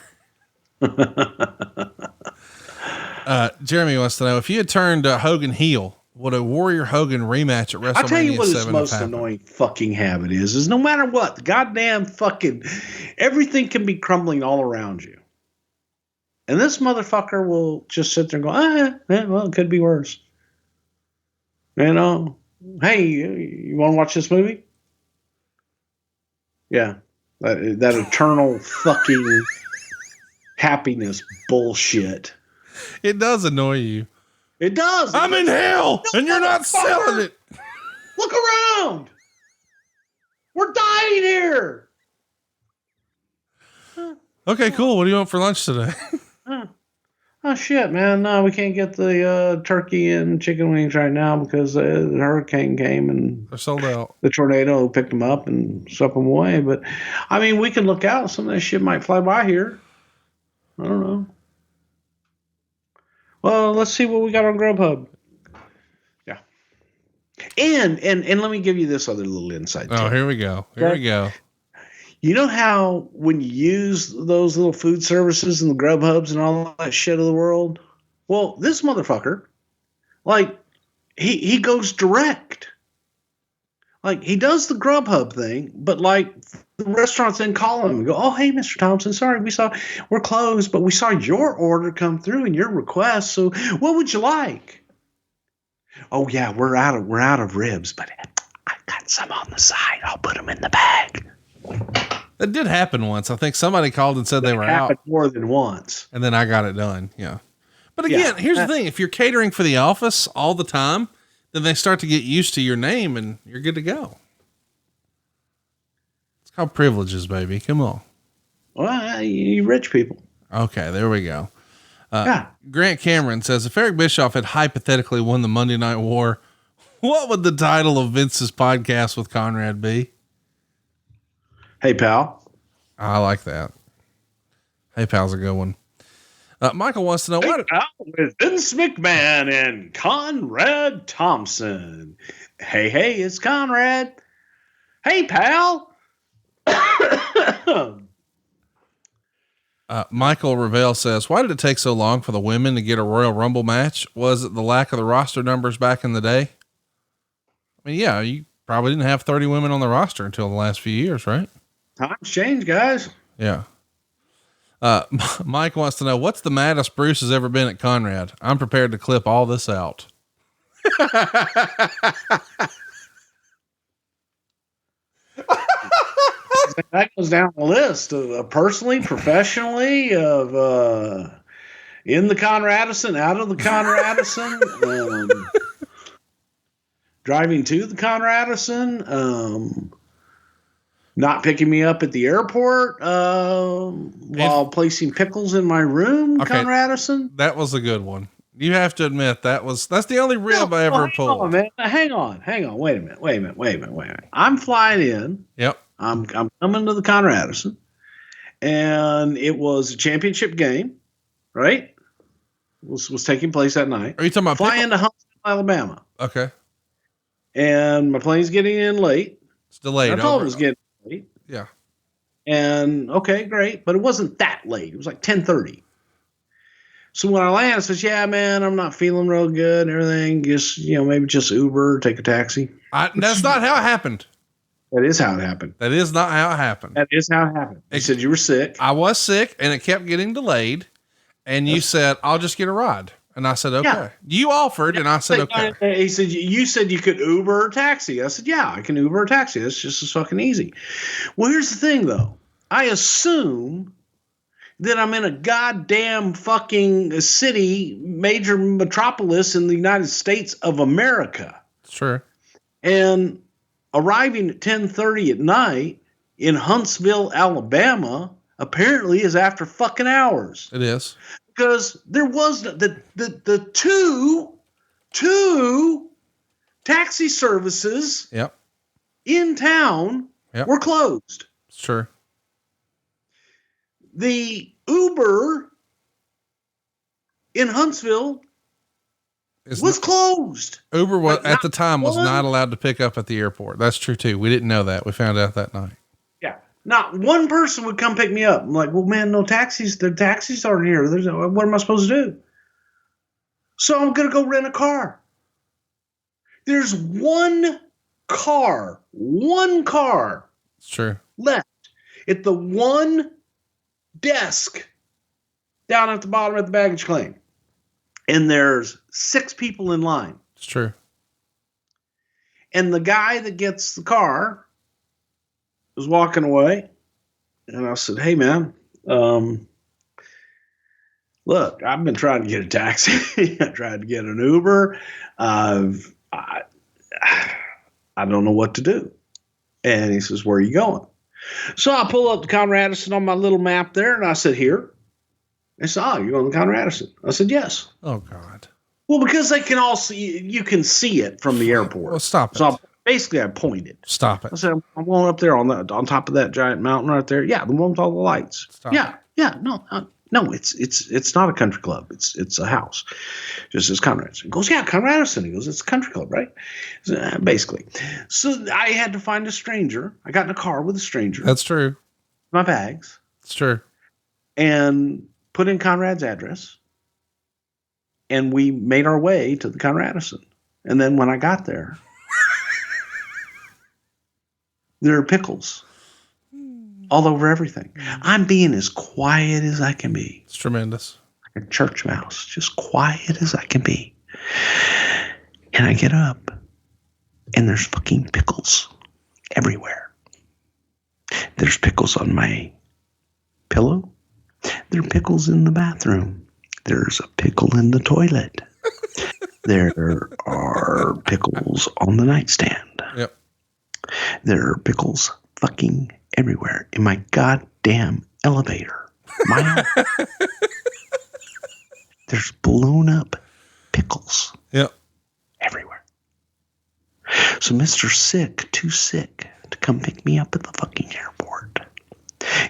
Jeremy wants to know if you had turned Hogan heel, would a Warrior Hogan rematch at WrestleMania 7 I'll tell you what his have most happened? annoying fucking habit is no matter what, the goddamn fucking everything can be crumbling all around you. And this motherfucker will just sit there and go, well, it could be worse. You know, hey, you want to watch this movie? Yeah. That eternal fucking happiness bullshit. It does annoy you. It does. I'm in hell and you're not selling it. Look around. We're dying here. Okay, cool. What do you want for lunch today? Oh shit, man. No, we can't get the turkey and chicken wings right now because the hurricane came and They're sold out. the tornado picked them up and swept them away. But I mean, we can look out. Some of that shit might fly by here. I don't know. Well, let's see what we got on Grubhub. Yeah. And let me give you this other little insight. Oh, here we go. Here we go. You know how when you use those little food services and the Grubhubs and all that shit of the world? Well, this motherfucker, like, he goes direct. Like, he does the Grubhub thing, but, like, the restaurants then call him and go, oh, hey, Mr. Thompson, sorry, we're closed, but we saw your order come through and your request, so what would you like? Oh, yeah, we're out of ribs, but I've got some on the side. I'll put them in the bag. That did happen once. I think somebody called and said they were out more than once. And then I got it done. Yeah. But again, here's the thing. If you're catering for the office all the time, then they start to get used to your name and you're good to go. It's called privileges, baby. Come on. Well, you rich people. Okay. There we go. Grant Cameron says, if Eric Bischoff had hypothetically won the Monday Night War, what would the title of Vince's podcast with Conrad be? Hey, pal. I like that. Hey, pal's a good one. Michael wants to know what with Vince McMahon and Conrad Thompson. Hey, it's Conrad. Hey, pal. Michael Revelle says, why did it take so long for the women to get a Royal Rumble match? Was it the lack of the roster numbers back in the day? I mean, yeah, you probably didn't have 30 women on the roster until the last few years, right? Times change, guys. Yeah. Mike wants to know what's the maddest Bruce has ever been at Conrad. I'm prepared to clip all this out. That goes down the list of personally, professionally, of in the Conradison, out of the Conradison, driving to the Conradison, not picking me up at the airport while placing pickles in my room, okay, Conradison. That was a good one. You have to admit that's the only rib I ever pulled. On, man. Hang on. Wait a minute. I'm flying in. Yep. I'm coming to the Conradison, and it was a championship game, right? Was taking place that night. Are you talking about flying to Huntsville, Alabama? Okay. And my plane's getting in late. It's delayed. I told it was getting late. Yeah. And okay, great, but it wasn't that late. It was like 10:30. So when I land, I says, "Yeah, man, I'm not feeling real good and everything. Just maybe just Uber, take a taxi." That's not how it happened. That is how it happened. That is not how it happened. That is how it happened. You said you were sick. I was sick, and it kept getting delayed. And you said, "I'll just get a ride." And I said, "Okay." Yeah. You offered, and I said, "Okay." He said, "You said you could Uber or taxi." I said, "Yeah, I can Uber or taxi. That's just as fucking easy." Well, here's the thing, though. I assume that I'm in a goddamn fucking city, major metropolis in the United States of America. Sure. And arriving at 10:30 at night in Huntsville, Alabama, apparently is after fucking hours. It is. Because there was the two taxi services in town were closed. Sure. The Uber in Huntsville was closed. Uber was Like, at the time was one- not allowed to pick up at the airport. That's true too. We didn't know that. We found out that night. Yeah. Not one person would come pick me up. I'm like, well, man, no taxis. The taxis aren't here. What am I supposed to do? So I'm going to go rent a car. There's one car It's true. left at the one desk down at the bottom of the baggage claim. And there's 6 people in line. It's true. And the guy that gets the car was walking away. And I said, hey, man, look, I've been trying to get a taxi. I tried to get an Uber. I don't know what to do. And he says, where are you going? So I pull up to Conradison on my little map there, and I said, here. They said, oh, you're going to Conradison. I said, yes. Oh God. Well, because they can all see, you can see it from the airport. Well, stop it. So basically I pointed. Stop it. I said, I'm going up there on top of that giant mountain right there. Yeah, the one with all the lights. Stop Yeah, no, it's not a country club. It's a house. Just as Conrad's. He goes, yeah, Conradison. He goes, it's a country club, right? So, basically. So I had to find a stranger. I got in a car with a stranger. That's true. My bags. It's true. And put in Conrad's address. And we made our way to the Conradison. And then when I got there, there are pickles all over everything. I'm being as quiet as I can be. It's tremendous. Like a church mouse, just quiet as I can be. And I get up, and there's fucking pickles everywhere. There's pickles on my pillow. There are pickles in the bathroom. There's a pickle in the toilet. There are pickles on the nightstand. Yep. There are pickles fucking everywhere in my goddamn elevator. There's blown up pickles. Yep. Everywhere. So Mr. Sick, too sick to come pick me up at the fucking airport,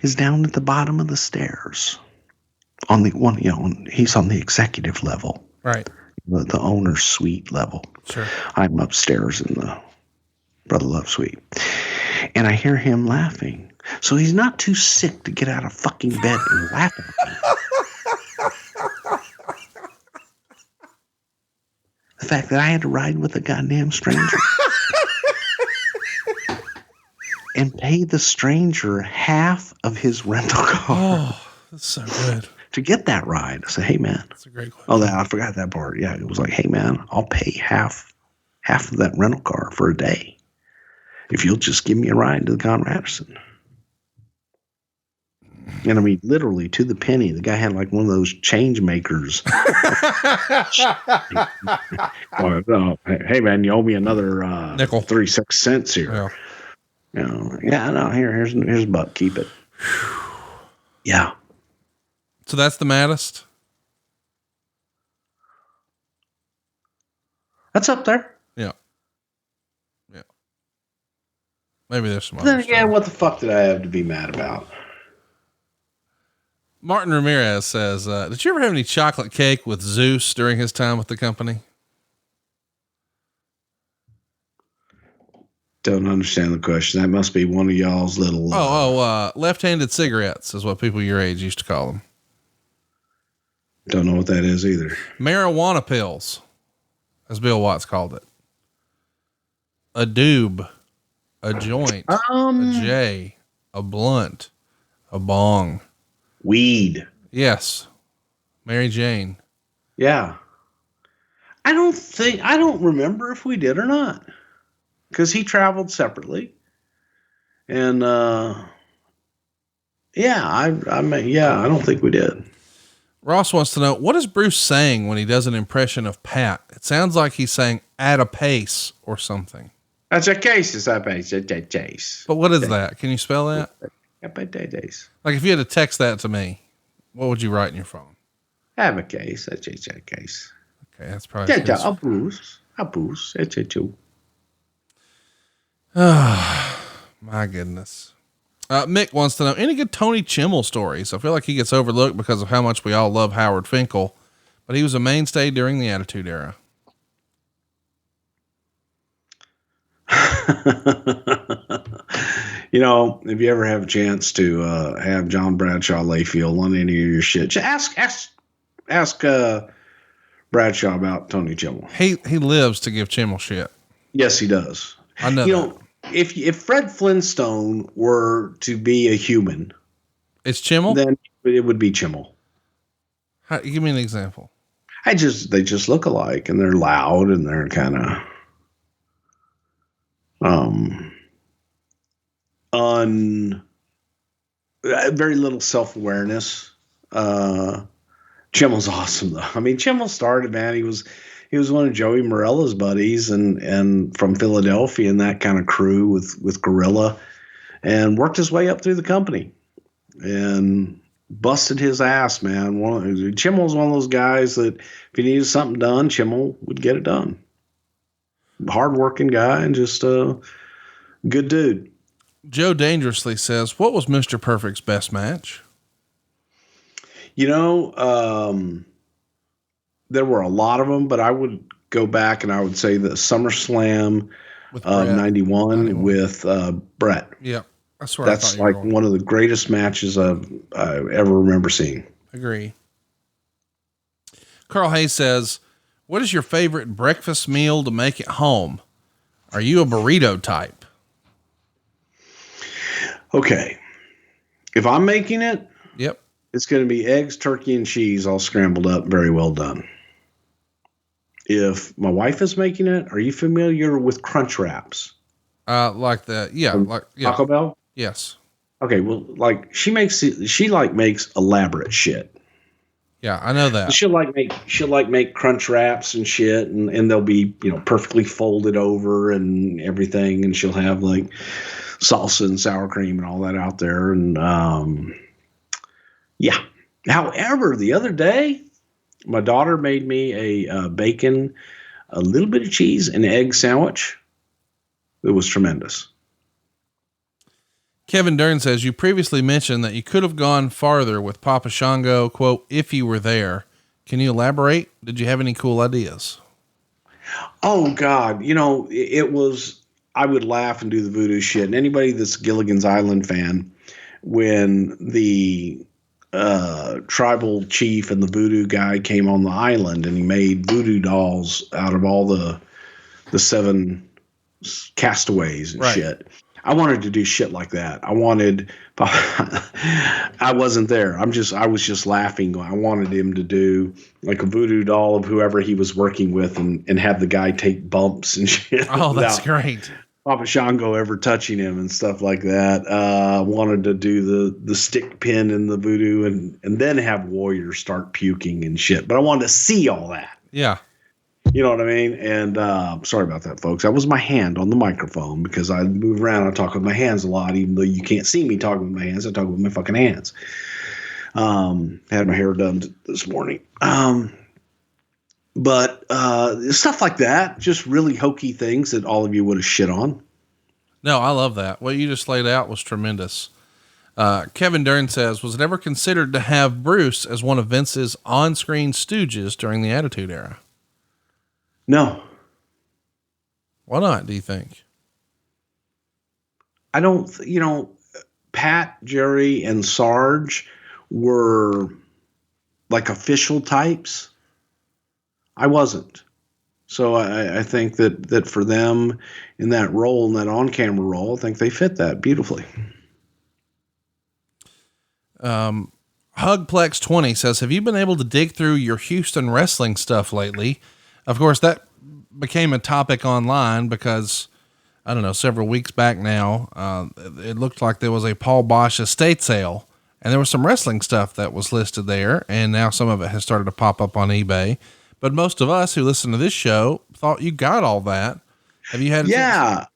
is down at the bottom of the stairs. On the one, he's on the executive level. Right. The owner's suite level. Sure. I'm upstairs in the Brother Love suite. And I hear him laughing. So he's not too sick to get out of fucking bed and laugh at me. The fact that I had to ride with a goddamn stranger and pay the stranger half of his rental car. Oh, that's so good. To get that ride. I said, hey, man. That's a great question. Oh, I forgot that part. Yeah, it was like, hey, man, I'll pay half of that rental car for a day if you'll just give me a ride to the Conradison. And I mean, literally to the penny, the guy had like one of those change makers. Hey, man, you owe me another nickel, 36 cents here. Yeah. No, here's a buck. Keep it. Yeah. So that's the maddest. That's up there. Yeah. Yeah. Maybe there's some. Then again, what the fuck did I have to be mad about? Martin Ramirez says, did you ever have any chocolate cake with Zeus during his time with the company? Don't understand the question. That must be one of y'all's little. Left-handed cigarettes is what people your age used to call them. Don't know what that is either. Marijuana pills, as Bill Watts called it. A doob, a joint, a J, a blunt, a bong. Weed. Yes. Mary Jane. Yeah. I don't remember if we did or not. Because he traveled separately. And, I don't think we did. Ross wants to know, what is Bruce saying when he does an impression of Pat? It sounds like he's saying at a pace or something. That's a case. It's a pace. But what is that? Can you spell that? Like if you had to text that to me, what would you write in your phone? Have a case. That's a case. Okay. That's probably a Bruce. It's a two. Oh, my goodness. Mick wants to know any good Tony Chimmel stories. I feel like he gets overlooked because of how much we all love Howard Finkel, but he was a mainstay during the Attitude Era. You know, if you ever have a chance to have John Bradshaw Layfield on any of your shit, just ask Bradshaw about Tony Chimmel. He lives to give Chimmel shit. Yes, he does. I know. You know, if Fred Flintstone were to be a human, it's Chimmel. Then it would be Chimmel. Give me an example. They just look alike, and they're loud, and they're kind of very little self-awareness. Chimmel's awesome though. I mean, Chimmel started, man. He was one of Joey Morella's buddies and from Philadelphia and that kind of crew with Gorilla, and worked his way up through the company and busted his ass, man. Chimmel's one of those guys that if he needed something done, Chimmel would get it done. Hardworking guy and just a good dude. Joe Dangerously says, what was Mr. Perfect's best match? You know, there were a lot of them, but I would go back and I would say the SummerSlam With 91 with Brett. Yeah. That's like one of the greatest matches I ever remember seeing. Agree. Carl Hayes says, what is your favorite breakfast meal to make at home? Are you a burrito type? Okay. If I'm making it, yep, it's going to be eggs, turkey, and cheese all scrambled up. Very well done. If my wife is making it, are you familiar with Crunch Wraps? Taco Bell? Yes. Okay. Well, like she makes elaborate shit. Yeah, I know that. She'll make Crunch Wraps and shit, and they'll be, you know, perfectly folded over and everything, and she'll have like salsa and sour cream and all that out there, and yeah. However, the other day, my daughter made me a bacon, a little bit of cheese, and egg sandwich. It was tremendous. Kevin Dern says, you previously mentioned that you could have gone farther with Papa Shango, quote, if you were there. Can you elaborate? Did you have any cool ideas? Oh God. You know, I would laugh and do the voodoo shit. And anybody that's Gilligan's Island fan, when the tribal chief and the voodoo guy came on the island and he made voodoo dolls out of all the 7 castaways and shit. I wanted to do shit like that. I wasn't there. I was just laughing. I wanted him to do like a voodoo doll of whoever he was working with and have the guy take bumps and shit. Oh, that's great. Papa Shango ever touching him and stuff like that. Wanted to do the stick pin in the voodoo and then have warriors start puking and shit. But I wanted to see all that. Yeah. You know what I mean? And sorry about that, folks. That was my hand on the microphone because I move around. I talk with my hands a lot, even though you can't see me talking with my hands. I talk with my fucking hands. Had my hair done this morning. But stuff like that, just really hokey things that all of you would have shit on. No, I love that. What you just laid out was tremendous. Kevin Dern says, was it ever considered to have Bruce as one of Vince's on-screen stooges during the Attitude Era? No. Why not, do you think? I don't, Pat, Jerry, and Sarge were like official types. I wasn't. So I think that for them in that role, in that on-camera role, I think they fit that beautifully. Hugplex20 says, have you been able to dig through your Houston wrestling stuff lately? Of course, that became a topic online because, I don't know, several weeks back now, it looked like there was a Paul Boesch estate sale and there was some wrestling stuff that was listed there. And now some of it has started to pop up on eBay, but most of us who listen to this show thought you got all that. Have you had? Yeah.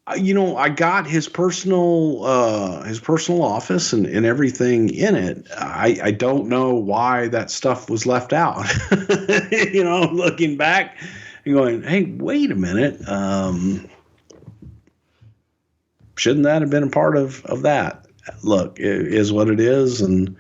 I got his personal office and everything in it. I don't know why that stuff was left out. Looking back and going, hey, wait a minute. Shouldn't that have been a part of that? Look, it is what it is. And,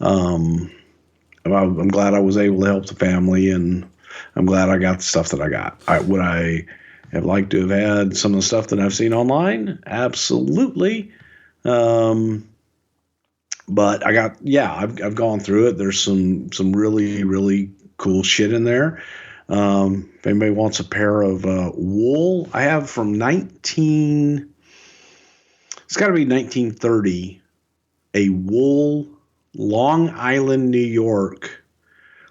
I'm glad I was able to help the family and I'm glad I got the stuff that I got. Would I have liked to have had some of the stuff that I've seen online. Absolutely. But I've gone through it. There's some really, really cool shit in there. If anybody wants a pair of wool, I have from it's got to be 1930, a wool Long Island, New York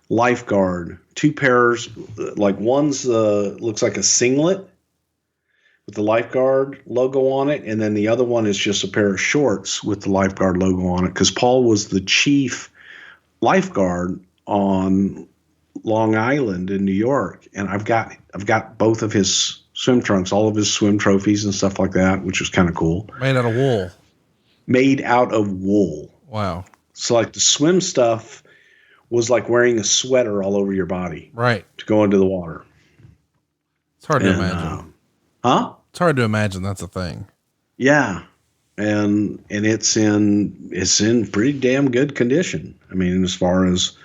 lifeguard. 2 pairs, like one's looks like a singlet with the lifeguard logo on it, and then the other one is just a pair of shorts with the lifeguard logo on it, because Paul was the chief lifeguard on Long Island in New York, and I've got both of his swim trunks, all of his swim trophies and stuff like that, which was kind of cool. Made out of wool. Made out of wool. Wow. So like the swim stuff was like wearing a sweater all over your body, right, to go into the water. It's hard to imagine. It's hard to imagine that's a thing. Yeah, and it's in pretty damn good condition. I mean, as far as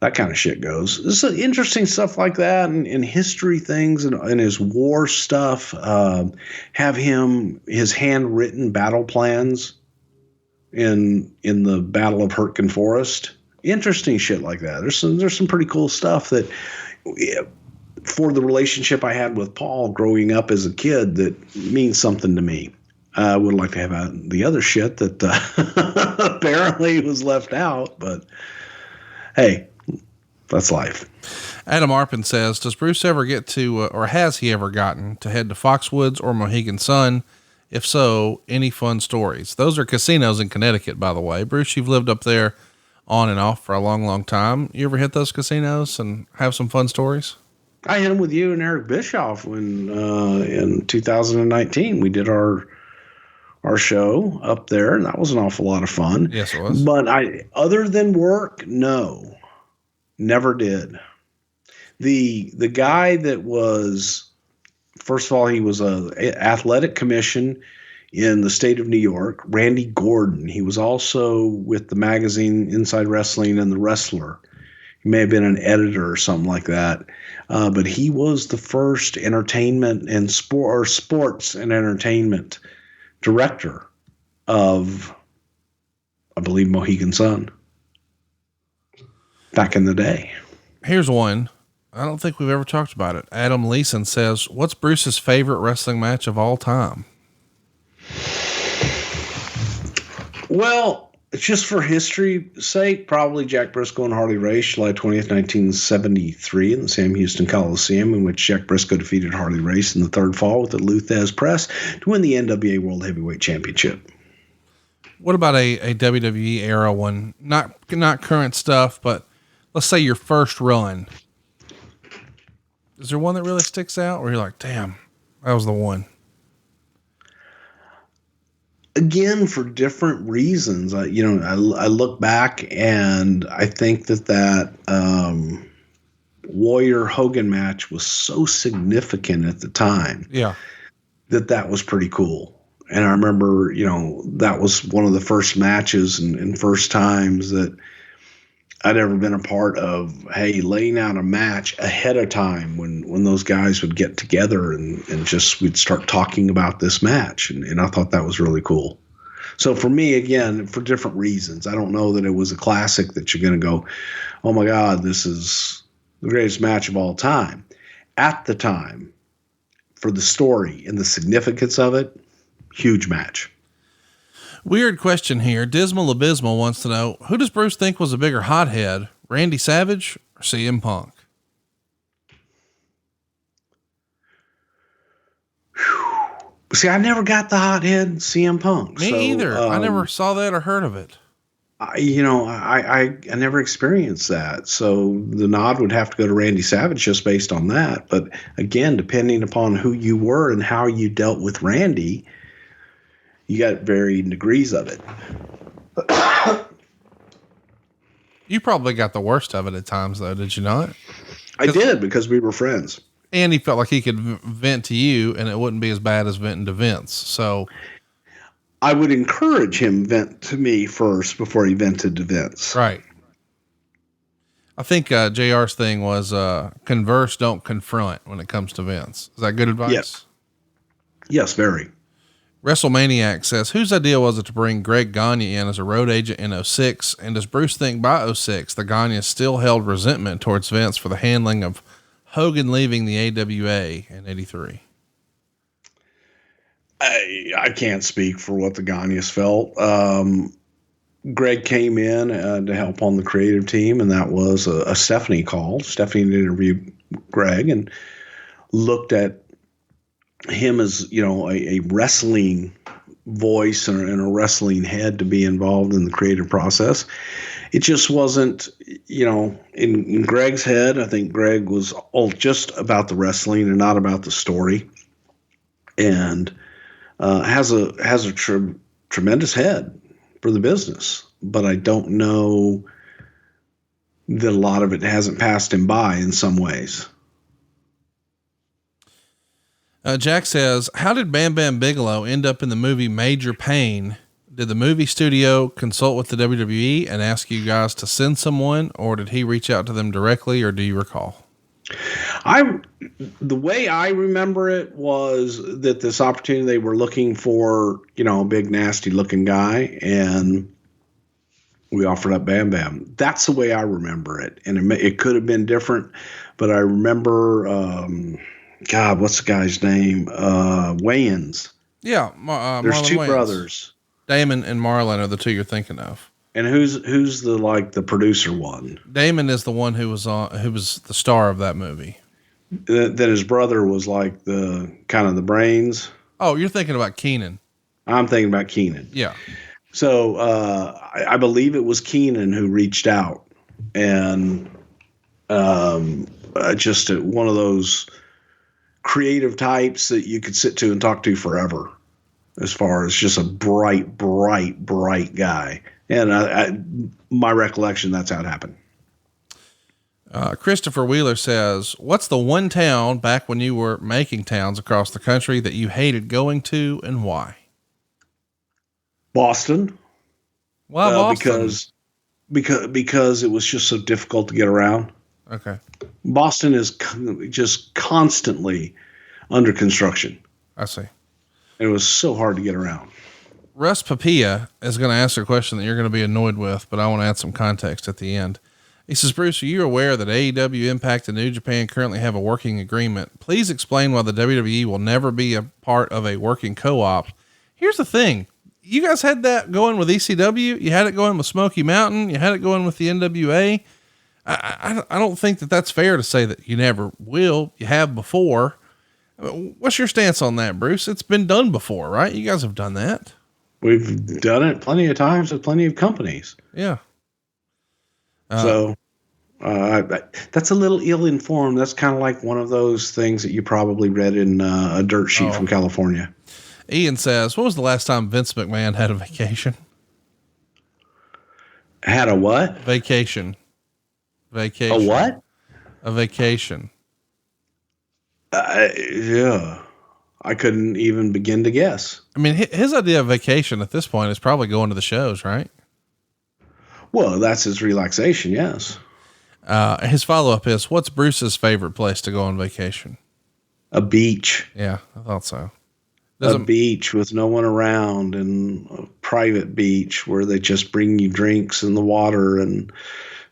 that kind of shit goes, this is interesting stuff like that, and history things, and his war stuff. Have his handwritten battle plans in the Battle of Hurtgen Forest. Interesting shit like that. There's some pretty cool stuff that, for the relationship I had with Paul growing up as a kid, that means something to me. I would like to have the other shit that apparently was left out, but hey, that's life. Adam Arpin says, does Bruce ever get to, or has he ever gotten to head to Foxwoods or Mohegan Sun? If so, any fun stories? Those are casinos in Connecticut, by the way. Bruce, you've lived up there on and off for a long, long time. You ever hit those casinos and have some fun stories? I hit them with you and Eric Bischoff when, in 2019, we did our show up there, and that was an awful lot of fun. Yes, it was. But other than work, no, never did. The guy that was, first of all, he was a athletic commission in the state of New York, Randy Gordon. He was also with the magazine Inside Wrestling and The Wrestler. He may have been an editor or something like that. But he was the first entertainment and sports and entertainment director of, I believe, Mohegan Sun back in the day. Here's one. I don't think we've ever talked about it. Adam Leeson says, what's Bruce's favorite wrestling match of all time? Well, just for history's sake, probably Jack Briscoe and Harley Race, July 20th, 1973, in the Sam Houston Coliseum, in which Jack Briscoe defeated Harley Race in the third fall with the Luthez press to win the NWA World Heavyweight Championship. What about a WWE era one? Not current stuff, but let's say your first run. Is there one that really sticks out where you're like, damn, that was the one? Again, for different reasons. I look back and I think that Warrior Hogan match was so significant at the time. Yeah. That was pretty cool. And I remember, that was one of the first matches and first times that I'd ever been a part of, hey, laying out a match ahead of time when those guys would get together and just, we'd start talking about this match. And I thought that was really cool. So for me, again, for different reasons, I don't know that it was a classic that you're going to go, oh my God, this is the greatest match of all time. At the time, for the story and the significance of it, huge match. Weird question here. Dismal Abysmal wants to know, who does Bruce think was a bigger hothead, Randy Savage or CM Punk? See, I never got the hothead CM Punk. Me either. I never saw that or heard of it. I never experienced that. So the nod would have to go to Randy Savage just based on that. But again, depending upon who you were and how you dealt with Randy, you got varying degrees of it. You probably got the worst of it at times though, did you not? I did, because we were friends. And he felt like he could vent to you and it wouldn't be as bad as venting to Vince. So I would encourage him vent to me first before he vented to Vince. Right. I think JR's thing was converse, don't confront when it comes to Vince. Is that good advice? Yes. Yes, very. WrestleManiac says, whose idea was it to bring Greg Gagne in as a road agent in 06? And does Bruce think by 06, the Gagne still held resentment towards Vince for the handling of Hogan leaving the AWA in 83? I can't speak for what the Gagnes felt. Greg came in to help on the creative team, and that was a Stephanie call. Stephanie interviewed Greg and looked at him as, a wrestling voice and a wrestling head to be involved in the creative process. It just wasn't, in Greg's head. I think Greg was all just about the wrestling and not about the story, and has a tremendous head for the business, but I don't know that a lot of it hasn't passed him by in some ways. Jack says, how did Bam Bigelow end up in the movie Major Pain? Did the movie studio consult with the WWE and ask you guys to send someone, or did he reach out to them directly, or do you recall? The way I remember it was that this opportunity, they were looking for, a big nasty looking guy, and we offered up Bam Bam. That's the way I remember it. And it could have been different, but I remember, what's the guy's name? Wayans. Yeah. There's Marlon two Wayans. brothers. Damon and Marlon are the two you're thinking of. And who's the producer one? Damon is the one who was the star of that movie. Then his brother was like the kind of the brains. Oh, you're thinking about Keenan. I'm thinking about Keenan. Yeah. So, I believe it was Keenan who reached out, and, just one of those creative types that you could sit to and talk to forever, as far as just a bright guy. And my recollection, that's how it happened. Christopher Wheeler says, what's the one town back when you were making towns across the country that you hated going to, and why? Boston. Why Boston? Because it was just so difficult to get around. Okay. Boston is just constantly under construction. I see. It was so hard to get around. Russ Papilla is going to ask a question that you're going to be annoyed with, but I want to add some context at the end. He says, Bruce, are you aware that AEW, Impact, and New Japan currently have a working agreement? Please explain why the WWE will never be a part of a working co-op. Here's the thing. You guys had that going with ECW. You had it going with Smoky Mountain. You had it going with the NWA. I don't think that that's fair to say that you never will. You have before. What's your stance on that, Bruce? It's been done before, right? You guys have done that. We've done it plenty of times with plenty of companies. Yeah. That's a little ill-informed. That's kind of like one of those things that you probably read in a dirt sheet from California. Ian says, when was the last time Vince McMahon had a vacation? Had a what? Vacation. A what? A vacation. Yeah. I couldn't even begin to guess. I mean, his idea of vacation at this point is probably going to the shows, right? Well, that's his relaxation. Yes. His follow-up is, what's Bruce's favorite place to go on vacation? A beach. Yeah, I thought so. A beach with no one around, and a private beach where they just bring you drinks in the water and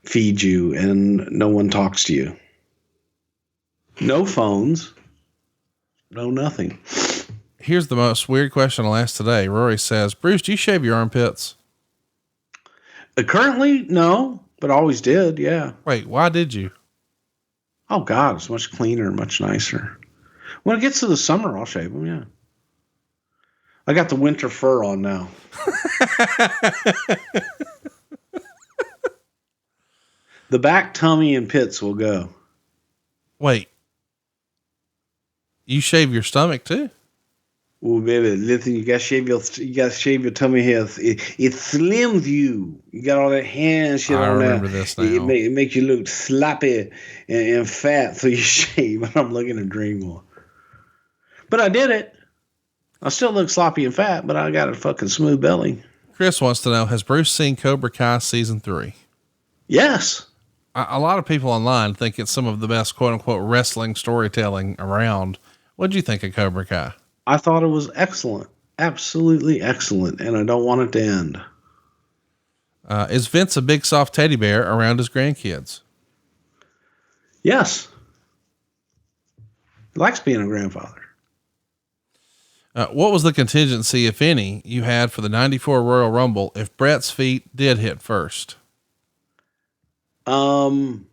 feed you, and no one talks to you. No phones. No nothing. Here's the most weird question I'll ask today. Rory says, Bruce, do you shave your armpits? Currently, no, but always did. Yeah. Wait, why did you? Oh God, it's much cleaner, much nicer. When it gets to the summer, I'll shave them. Yeah. I got the winter fur on now. The back, tummy, and pits will go. Wait, you shave your stomach too? Well, baby, listen, you gotta shave your tummy hair. It slims you. You got all that hair and shit on there. I remember this now. It makes you look sloppy and fat, so you shave. And I'm looking at dream more. But I did it. I still look sloppy and fat, but I got a fucking smooth belly. Chris wants to know, has Bruce seen Cobra Kai season 3? Yes. A lot of people online think it's some of the best quote unquote wrestling storytelling around. What'd you think of Cobra Kai? I thought it was excellent. Absolutely excellent. And I don't want it to end. Is Vince a big soft teddy bear around his grandkids? Yes. He likes being a grandfather. What was the contingency, if any, you had for the 94 Royal Rumble if Bret's feet did hit first? Well,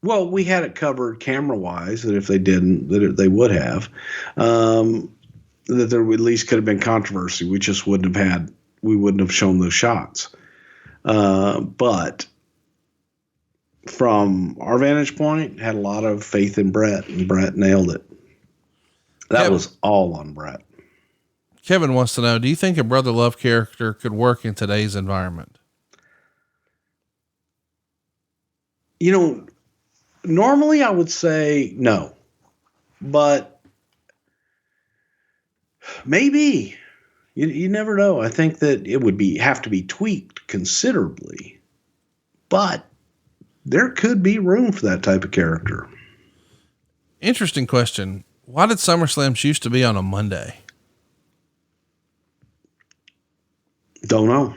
we had it covered camera wise that if they didn't, they would have, that there at least could have been controversy. We just we wouldn't have shown those shots. But from our vantage point, had a lot of faith in Bret, and Bret nailed it. That was all on Bret. Kevin wants to know, do you think a brother love character could work in today's environment? Normally I would say no, but maybe you never know. I think that it would have to be tweaked considerably, but there could be room for that type of character. Interesting question. Why did SummerSlams used to be on a Monday? Don't know.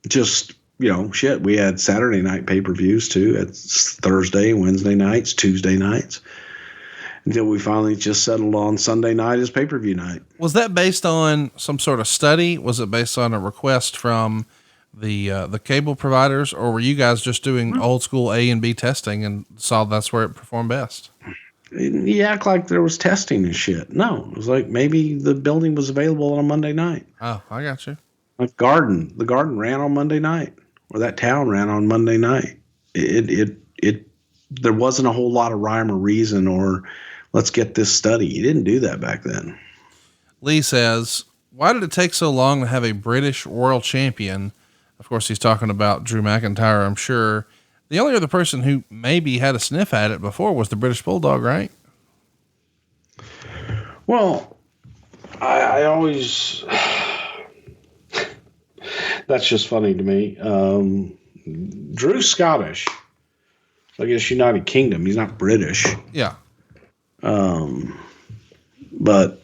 Just, shit. We had Saturday night pay-per-views too. It's Thursday, Wednesday nights, Tuesday nights, until we finally just settled on Sunday night as pay-per-view night. Was that based on some sort of study? Was it based on a request from the cable providers, or were you guys just doing old school A and B testing and saw that's where it performed best? You act like there was testing and shit. No, it was like maybe the building was available on a Monday night. Oh, I got you. Like the garden ran on Monday night, or that town ran on Monday night. There wasn't a whole lot of rhyme or reason or let's get this study. You didn't do that back then. Lee says, why did it take so long to have a British world champion? Of course, he's talking about Drew McIntyre, I'm sure. The only other person who maybe had a sniff at it before was the British Bulldog, right? Well, I always, that's just funny to me. Drew's Scottish. I guess United Kingdom. He's not British. Yeah. But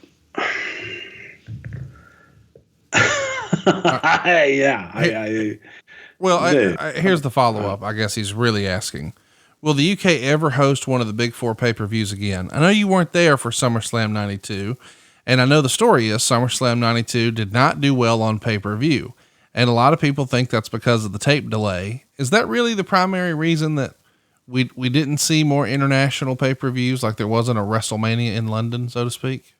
here's the follow-up. I guess he's really asking, will the UK ever host one of the big four pay-per-views again? I know you weren't there for SummerSlam 92, and I know the story is SummerSlam 92 did not do well on pay-per-view. And a lot of people think that's because of the tape delay. Is that really the primary reason that we didn't see more international pay-per-views, like there wasn't a WrestleMania in London, so to speak?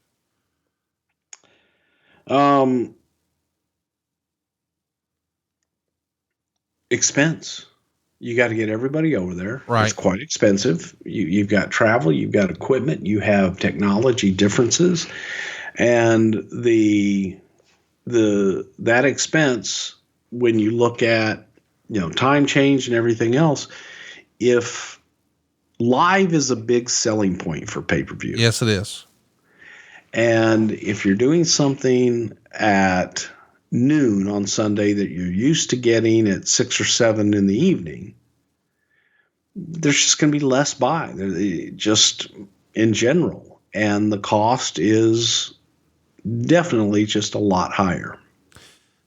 Expense. You got to get everybody over there. Right. It's quite expensive. You've got travel, you've got equipment, you have technology differences, and that expense, when you look at, time change and everything else, if live is a big selling point for pay-per-view. Yes, it is. And if you're doing something at noon on Sunday that you're used to getting at 6 or 7 in the evening, there's just going to be less buy, just in general. And the cost is definitely just a lot higher.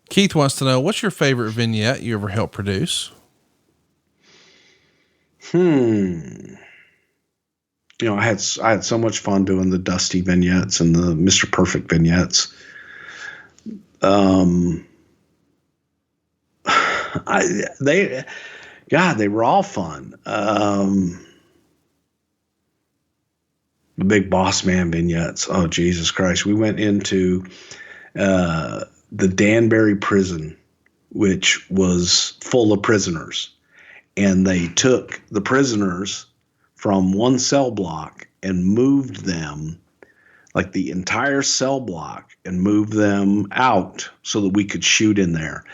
Keith wants to know, what's your favorite vignette you ever helped produce? I had so much fun doing the Dusty vignettes and the Mr. Perfect vignettes. They were all fun. The Big Boss Man vignettes. Oh, Jesus Christ. We went into, the Danbury prison, which was full of prisoners, and they took the prisoners from one cell block and moved them, like the entire cell block, and moved them out so that we could shoot in there,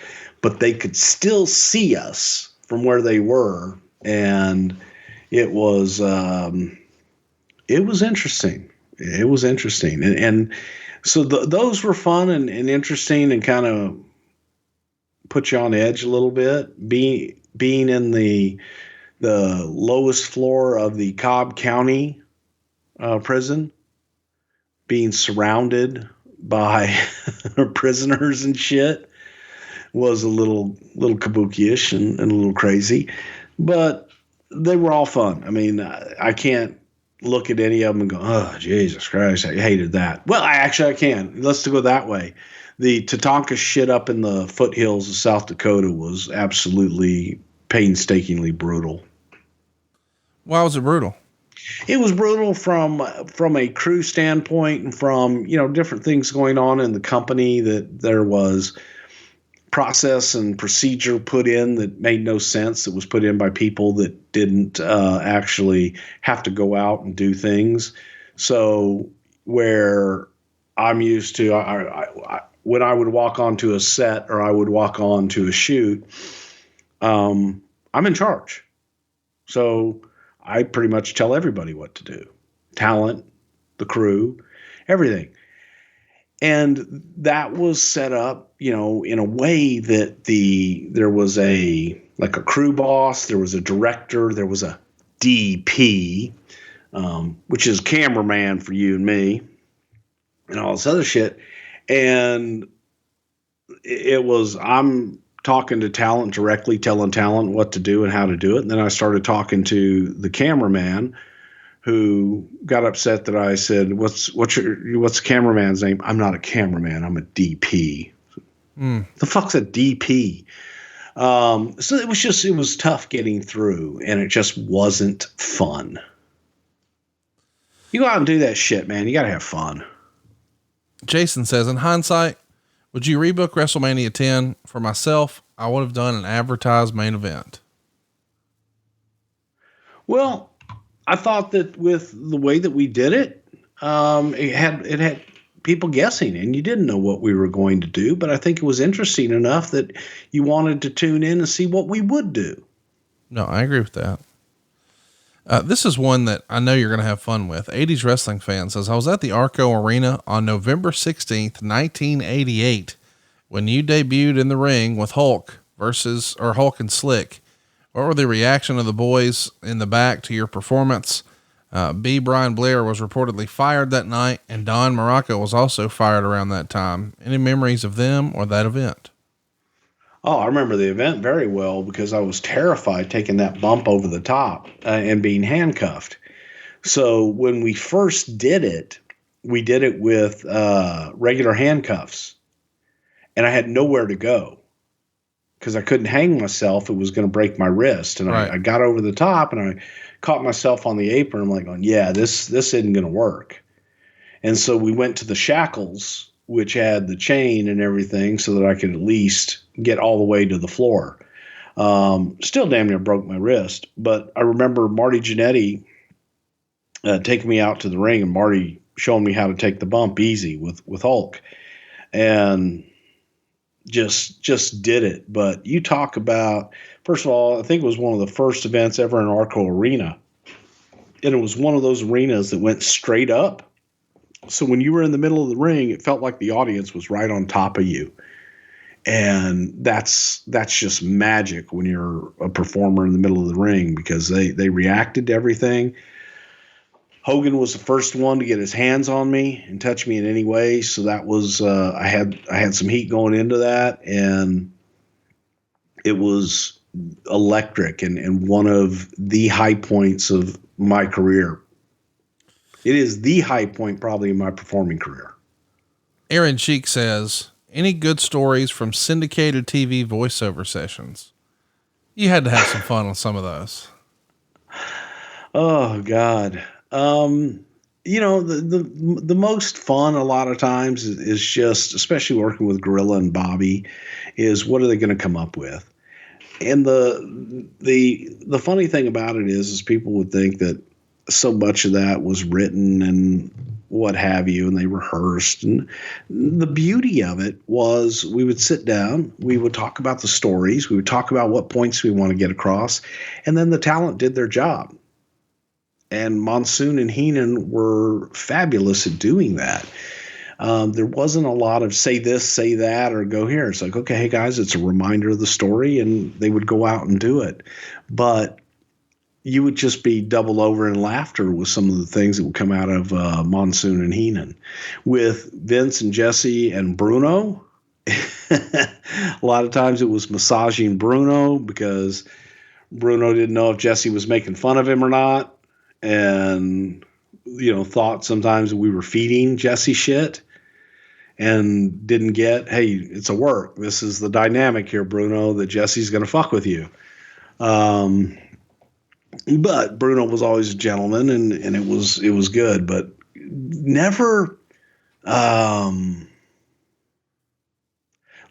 but they could still see us from where they were. And it was interesting. It was interesting. And so those were fun and interesting and kind of put you on edge a little bit. being in the lowest floor of the Cobb County prison, being surrounded by prisoners and shit, was a little kabuki-ish and a little crazy, but they were all fun. I mean, I can't look at any of them and go, oh, Jesus Christ, I hated that. Well, I can. Let's go that way. The Tatanka shit up in the foothills of South Dakota was absolutely painstakingly brutal. Why was it brutal? It was brutal from a crew standpoint and from, different things going on in the company, that there was process and procedure put in that made no sense. That was put in by people that didn't actually have to go out and do things. So where I'm used to, when I would walk onto a set or I would walk onto a shoot, I'm in charge. So I pretty much tell everybody what to do. Talent, the crew, everything. And that was set up, in a way that there was a crew boss, there was a director, there was a DP, which is cameraman for you and me, and all this other shit. And it was, I'm talking to talent directly, telling talent what to do and how to do it. And then I started talking to the cameraman, who got upset that I said, what's the cameraman's name? I'm not a cameraman. I'm a DP. The fuck's a DP? So it was tough getting through, and it just wasn't fun. You go out and do that shit, man. You got to have fun. Jason says, in hindsight, would you rebook WrestleMania 10? For myself, I would have done an advertised main event. Well, I thought that with the way that we did it, it had people guessing, and you didn't know what we were going to do. But I think it was interesting enough that you wanted to tune in and see what we would do. No, I agree with that. This is one that I know you're going to have fun with. 80s Wrestling Fan says, I was at the Arco Arena on November 16th, 1988, when you debuted in the ring with Hulk and Slick. What were the reaction of the boys in the back to your performance? Brian Blair was reportedly fired that night, and Don Morocco was also fired around that time. Any memories of them or that event? Oh, I remember the event very well because I was terrified taking that bump over the top and being handcuffed. So when we first did it, we did it with regular handcuffs, and I had nowhere to go because I couldn't hang myself. It was going to break my wrist. And right. I got over the top and I caught myself on the apron. I'm like, going, yeah, this isn't going to work. And so we went to the shackles, which had the chain and everything, so that I could at least get all the way to the floor. Still damn near broke my wrist. But I remember Marty Jannetty taking me out to the ring, and Marty showing me how to take the bump easy with Hulk. And just did it. But you talk about, first of all, I think it was one of the first events ever in Arco Arena. And it was one of those arenas that went straight up. So when you were in the middle of the ring, it felt like the audience was right on top of you. And that's just magic when you're a performer in the middle of the ring, because they reacted to everything. Hogan was the first one to get his hands on me and touch me in any way. So that was, I had some heat going into that, and it was electric and one of the high points of my career. It is the high point probably in my performing career. Aaron Cheek says, any good stories from syndicated TV voiceover sessions? You had to have some fun on some of those. Oh God. The most fun a lot of times is just, especially working with Gorilla and Bobby, is what are they going to come up with? And the funny thing about it is people would think that so much of that was written and what have you, and they rehearsed. And the beauty of it was we would sit down, we would talk about the stories, we would talk about what points we want to get across, and then the talent did their job. And Monsoon and Heenan were fabulous at doing that. There wasn't a lot of say this, say that, or go here. It's like, okay, hey guys, it's a reminder of the story, and they would go out and do it. But you would just be doubled over in laughter with some of the things that would come out of Monsoon and Heenan. With Vince and Jesse and Bruno, a lot of times it was massaging Bruno because Bruno didn't know if Jesse was making fun of him or not, and thought sometimes we were feeding Jesse shit and didn't get, hey, it's a work. This is the dynamic here, Bruno, that Jesse's going to fuck with you. But Bruno was always a gentleman, and it was good, but never.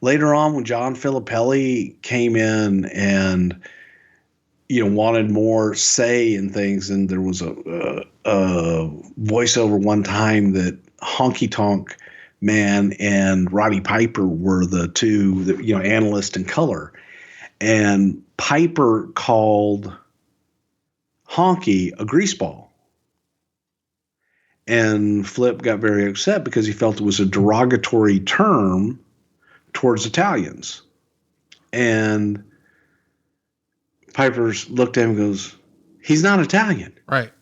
Later on, when John Filippelli came in and wanted more say in things, and there was a voiceover one time that Honky Tonk Man and Roddy Piper were the two, analyst and color, and Piper called Honky a greaseball. And Flip got very upset because he felt it was a derogatory term towards Italians. And Piper looked at him and goes, he's not Italian. Right.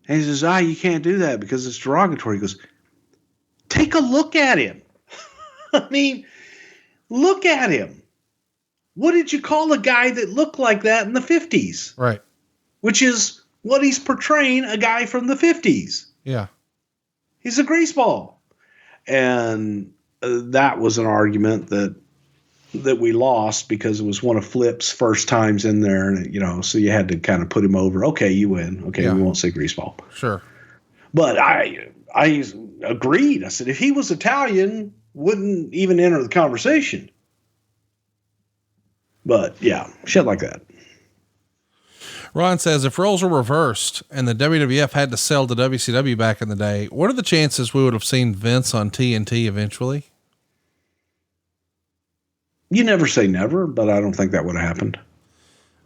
And he says, you can't do that because it's derogatory. He goes, take a look at him. I mean, look at him. What did you call a guy that looked like that in the 50s? Right. Which is what he's portraying, a guy from the 50s. Yeah. He's a greaseball. And that was an argument that we lost because it was one of Flip's first times in there. And, so you had to kind of put him over. Okay, you win. Okay, yeah. We won't say greaseball. Sure. But I agreed. I said, if he was Italian, wouldn't even enter the conversation. But, yeah, shit like that. Ron says, if roles were reversed and the WWF had to sell to WCW back in the day, what are the chances we would have seen Vince on TNT eventually? You never say never, but I don't think that would have happened.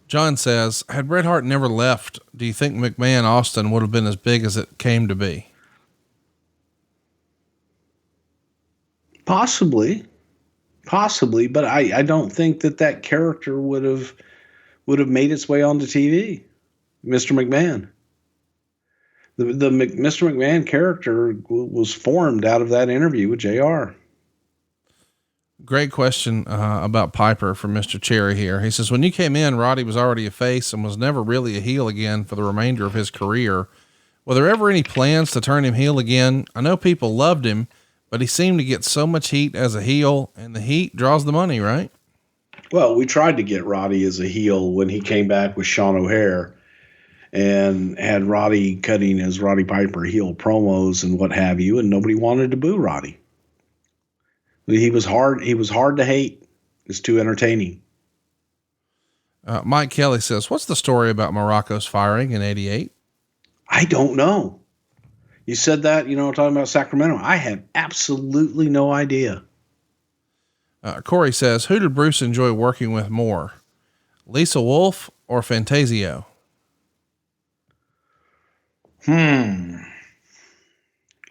John says, had Bret Hart never left, do you think McMahon Austin would have been as big as it came to be? Possibly, but I don't think that character would have made its way onto TV. Mr. McMahon. The Mr. McMahon character was formed out of that interview with JR. Great question about Piper from Mr. Cherry here. He says, when you came in, Roddy was already a face and was never really a heel again for the remainder of his career. Were there ever any plans to turn him heel again? I know people loved him, but he seemed to get so much heat as a heel, and the heat draws the money, right? Well, we tried to get Roddy as a heel when he came back with Sean O'Hare and had Roddy cutting his Roddy Piper heel promos and what have you, and nobody wanted to boo Roddy. He was hard to hate. It's too entertaining. Mike Kelly says, what's the story about Morocco's firing in 88? I don't know. You said that, talking about Sacramento. I have absolutely no idea. Corey says, who did Bruce enjoy working with more, Lisa Wolf or Fantasio?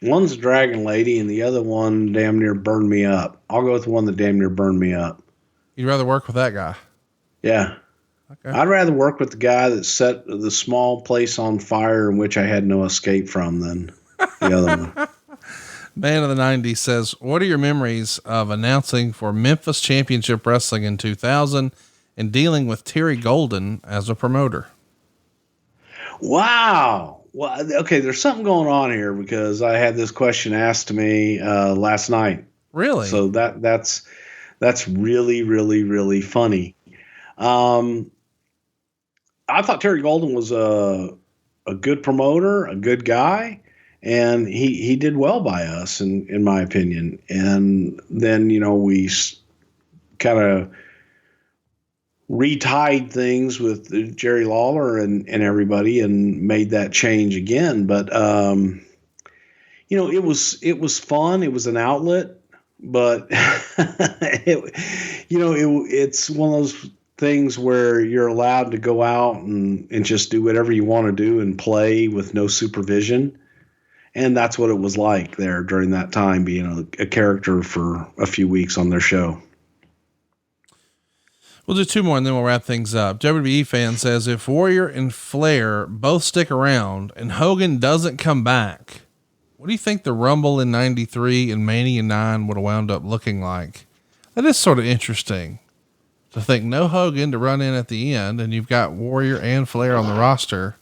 One's a dragon lady and the other one damn near burned me up. I'll go with the one that damn near burned me up. You'd rather work with that guy? Yeah. Okay. I'd rather work with the guy that set the small place on fire in which I had no escape from than the other one. Man of the 90s says, what are your memories of announcing for Memphis Championship Wrestling in 2000 and dealing with Terry Golden as a promoter? Wow. Well, okay, there's something going on here because I had this question asked to me last night. Really? So that's really, really, really funny. I thought Terry Golden was a good promoter, a good guy, and he did well by us, in my opinion. And then, we kind of retied things with Jerry Lawler and everybody and made that change again. But, it was fun. It was an outlet, but it's one of those things where you're allowed to go out and just do whatever you want to do and play with no supervision. And that's what it was like there during that time, being a character for a few weeks on their show. We'll do two more and then we'll wrap things up. WWE fan says, if Warrior and Flair both stick around and Hogan doesn't come back, what do you think the Rumble in 93 and Mania 9 would have wound up looking like? That is sort of interesting to think no Hogan to run in at the end, and you've got Warrior and Flair on the roster.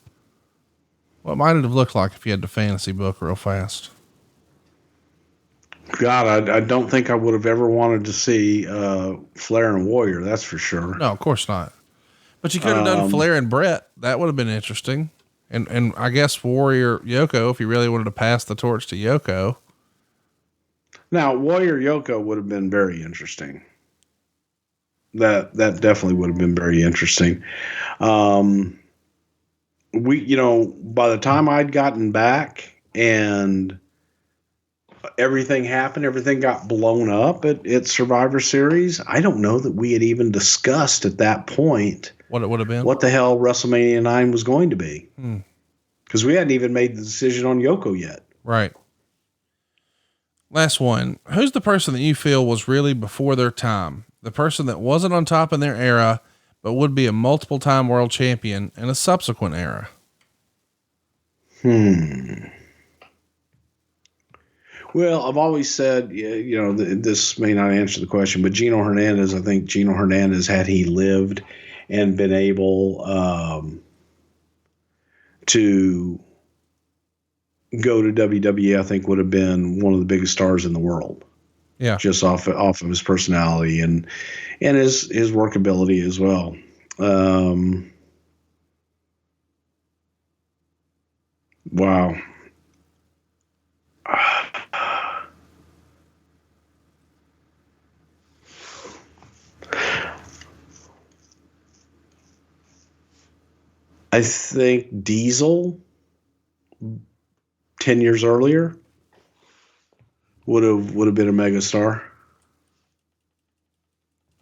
What might it have looked like if you had the fantasy book real fast? God, I don't think I would have ever wanted to see Flair and Warrior. That's for sure. No, of course not. But you could have done Flair and Brett. That would have been interesting. And I guess Warrior Yoko, if you really wanted to pass the torch to Yoko. Now, Warrior Yoko would have been very interesting. That definitely would have been very interesting. By the time I'd gotten back and everything happened, everything got blown up at Survivor Series, I don't know that we had even discussed at that point what it would have been, what the hell WrestleMania 9 was going to be. Because we hadn't even made the decision on Yoko yet. Right. Last one. Who's the person that you feel was really before their time? The person that wasn't on top in their era, but would be a multiple time world champion in a subsequent era? Well, I've always said, this may not answer the question, but Gino Hernandez, I think Gino Hernandez, had he lived and been able to go to WWE, I think would have been one of the biggest stars in the world. Yeah. Just off of his personality and his workability as well. Wow. I think Diesel 10 years earlier would have been a megastar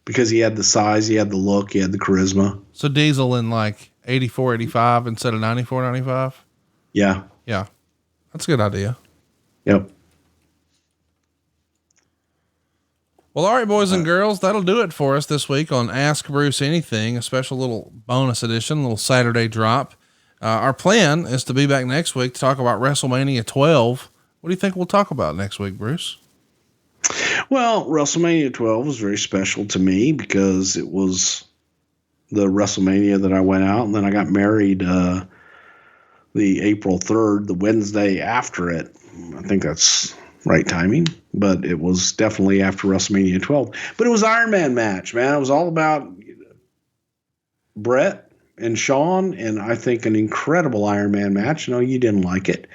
because he had the size, he had the look, he had the charisma. So Diesel in like 84, 85 instead of 94, 95. Yeah. Yeah. That's a good idea. Yep. Well, all right, boys and girls, that'll do it for us this week on Ask Bruce Anything, a special little bonus edition, a little Saturday drop. Our plan is to be back next week to talk about WrestleMania 12. What do you think we'll talk about next week, Bruce? Well, WrestleMania 12 was very special to me because it was the WrestleMania that I went out, and then I got married the April 3rd, the Wednesday after it. I think that's right timing, but it was definitely after WrestleMania 12. But it was Iron Man match, man. It was all about Brett and Shawn, and I think an incredible Iron Man match. No, you didn't like it,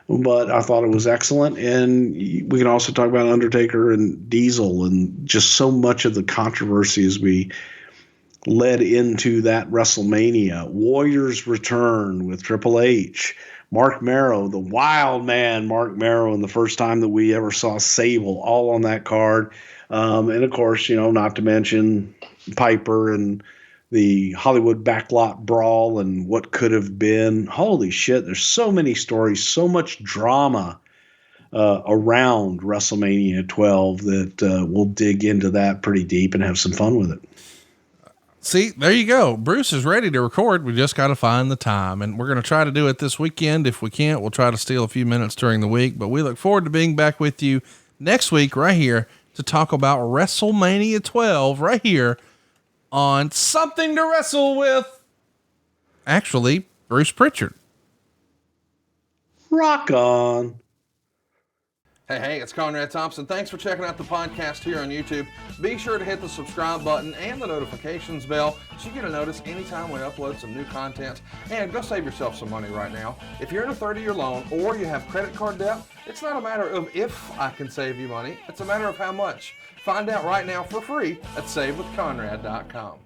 but I thought it was excellent. And we can also talk about Undertaker and Diesel and just so much of the controversy as we led into that WrestleMania. Warriors return with Triple H, Mark Merrow, the wild man Mark Merrow, and the first time that we ever saw Sable, all on that card. And of course, not to mention Piper and the Hollywood backlot brawl and what could have been. Holy shit, there's so many stories, so much drama around WrestleMania 12 that we'll dig into that pretty deep and have some fun with it. See, there you go. Bruce is ready to record. We just got to find the time, and we're going to try to do it this weekend. If we can't, we'll try to steal a few minutes during the week, but we look forward to being back with you next week right here to talk about WrestleMania 12 right here on Something to Wrestle With. Actually, Bruce Prichard. Rock on. Hey, it's Conrad Thompson. Thanks for checking out the podcast here on YouTube. Be sure to hit the subscribe button and the notifications bell so you get a notice anytime we upload some new content. And go save yourself some money right now. If you're in a 30-year loan or you have credit card debt, it's not a matter of if I can save you money. It's a matter of how much. Find out right now for free at SaveWithConrad.com.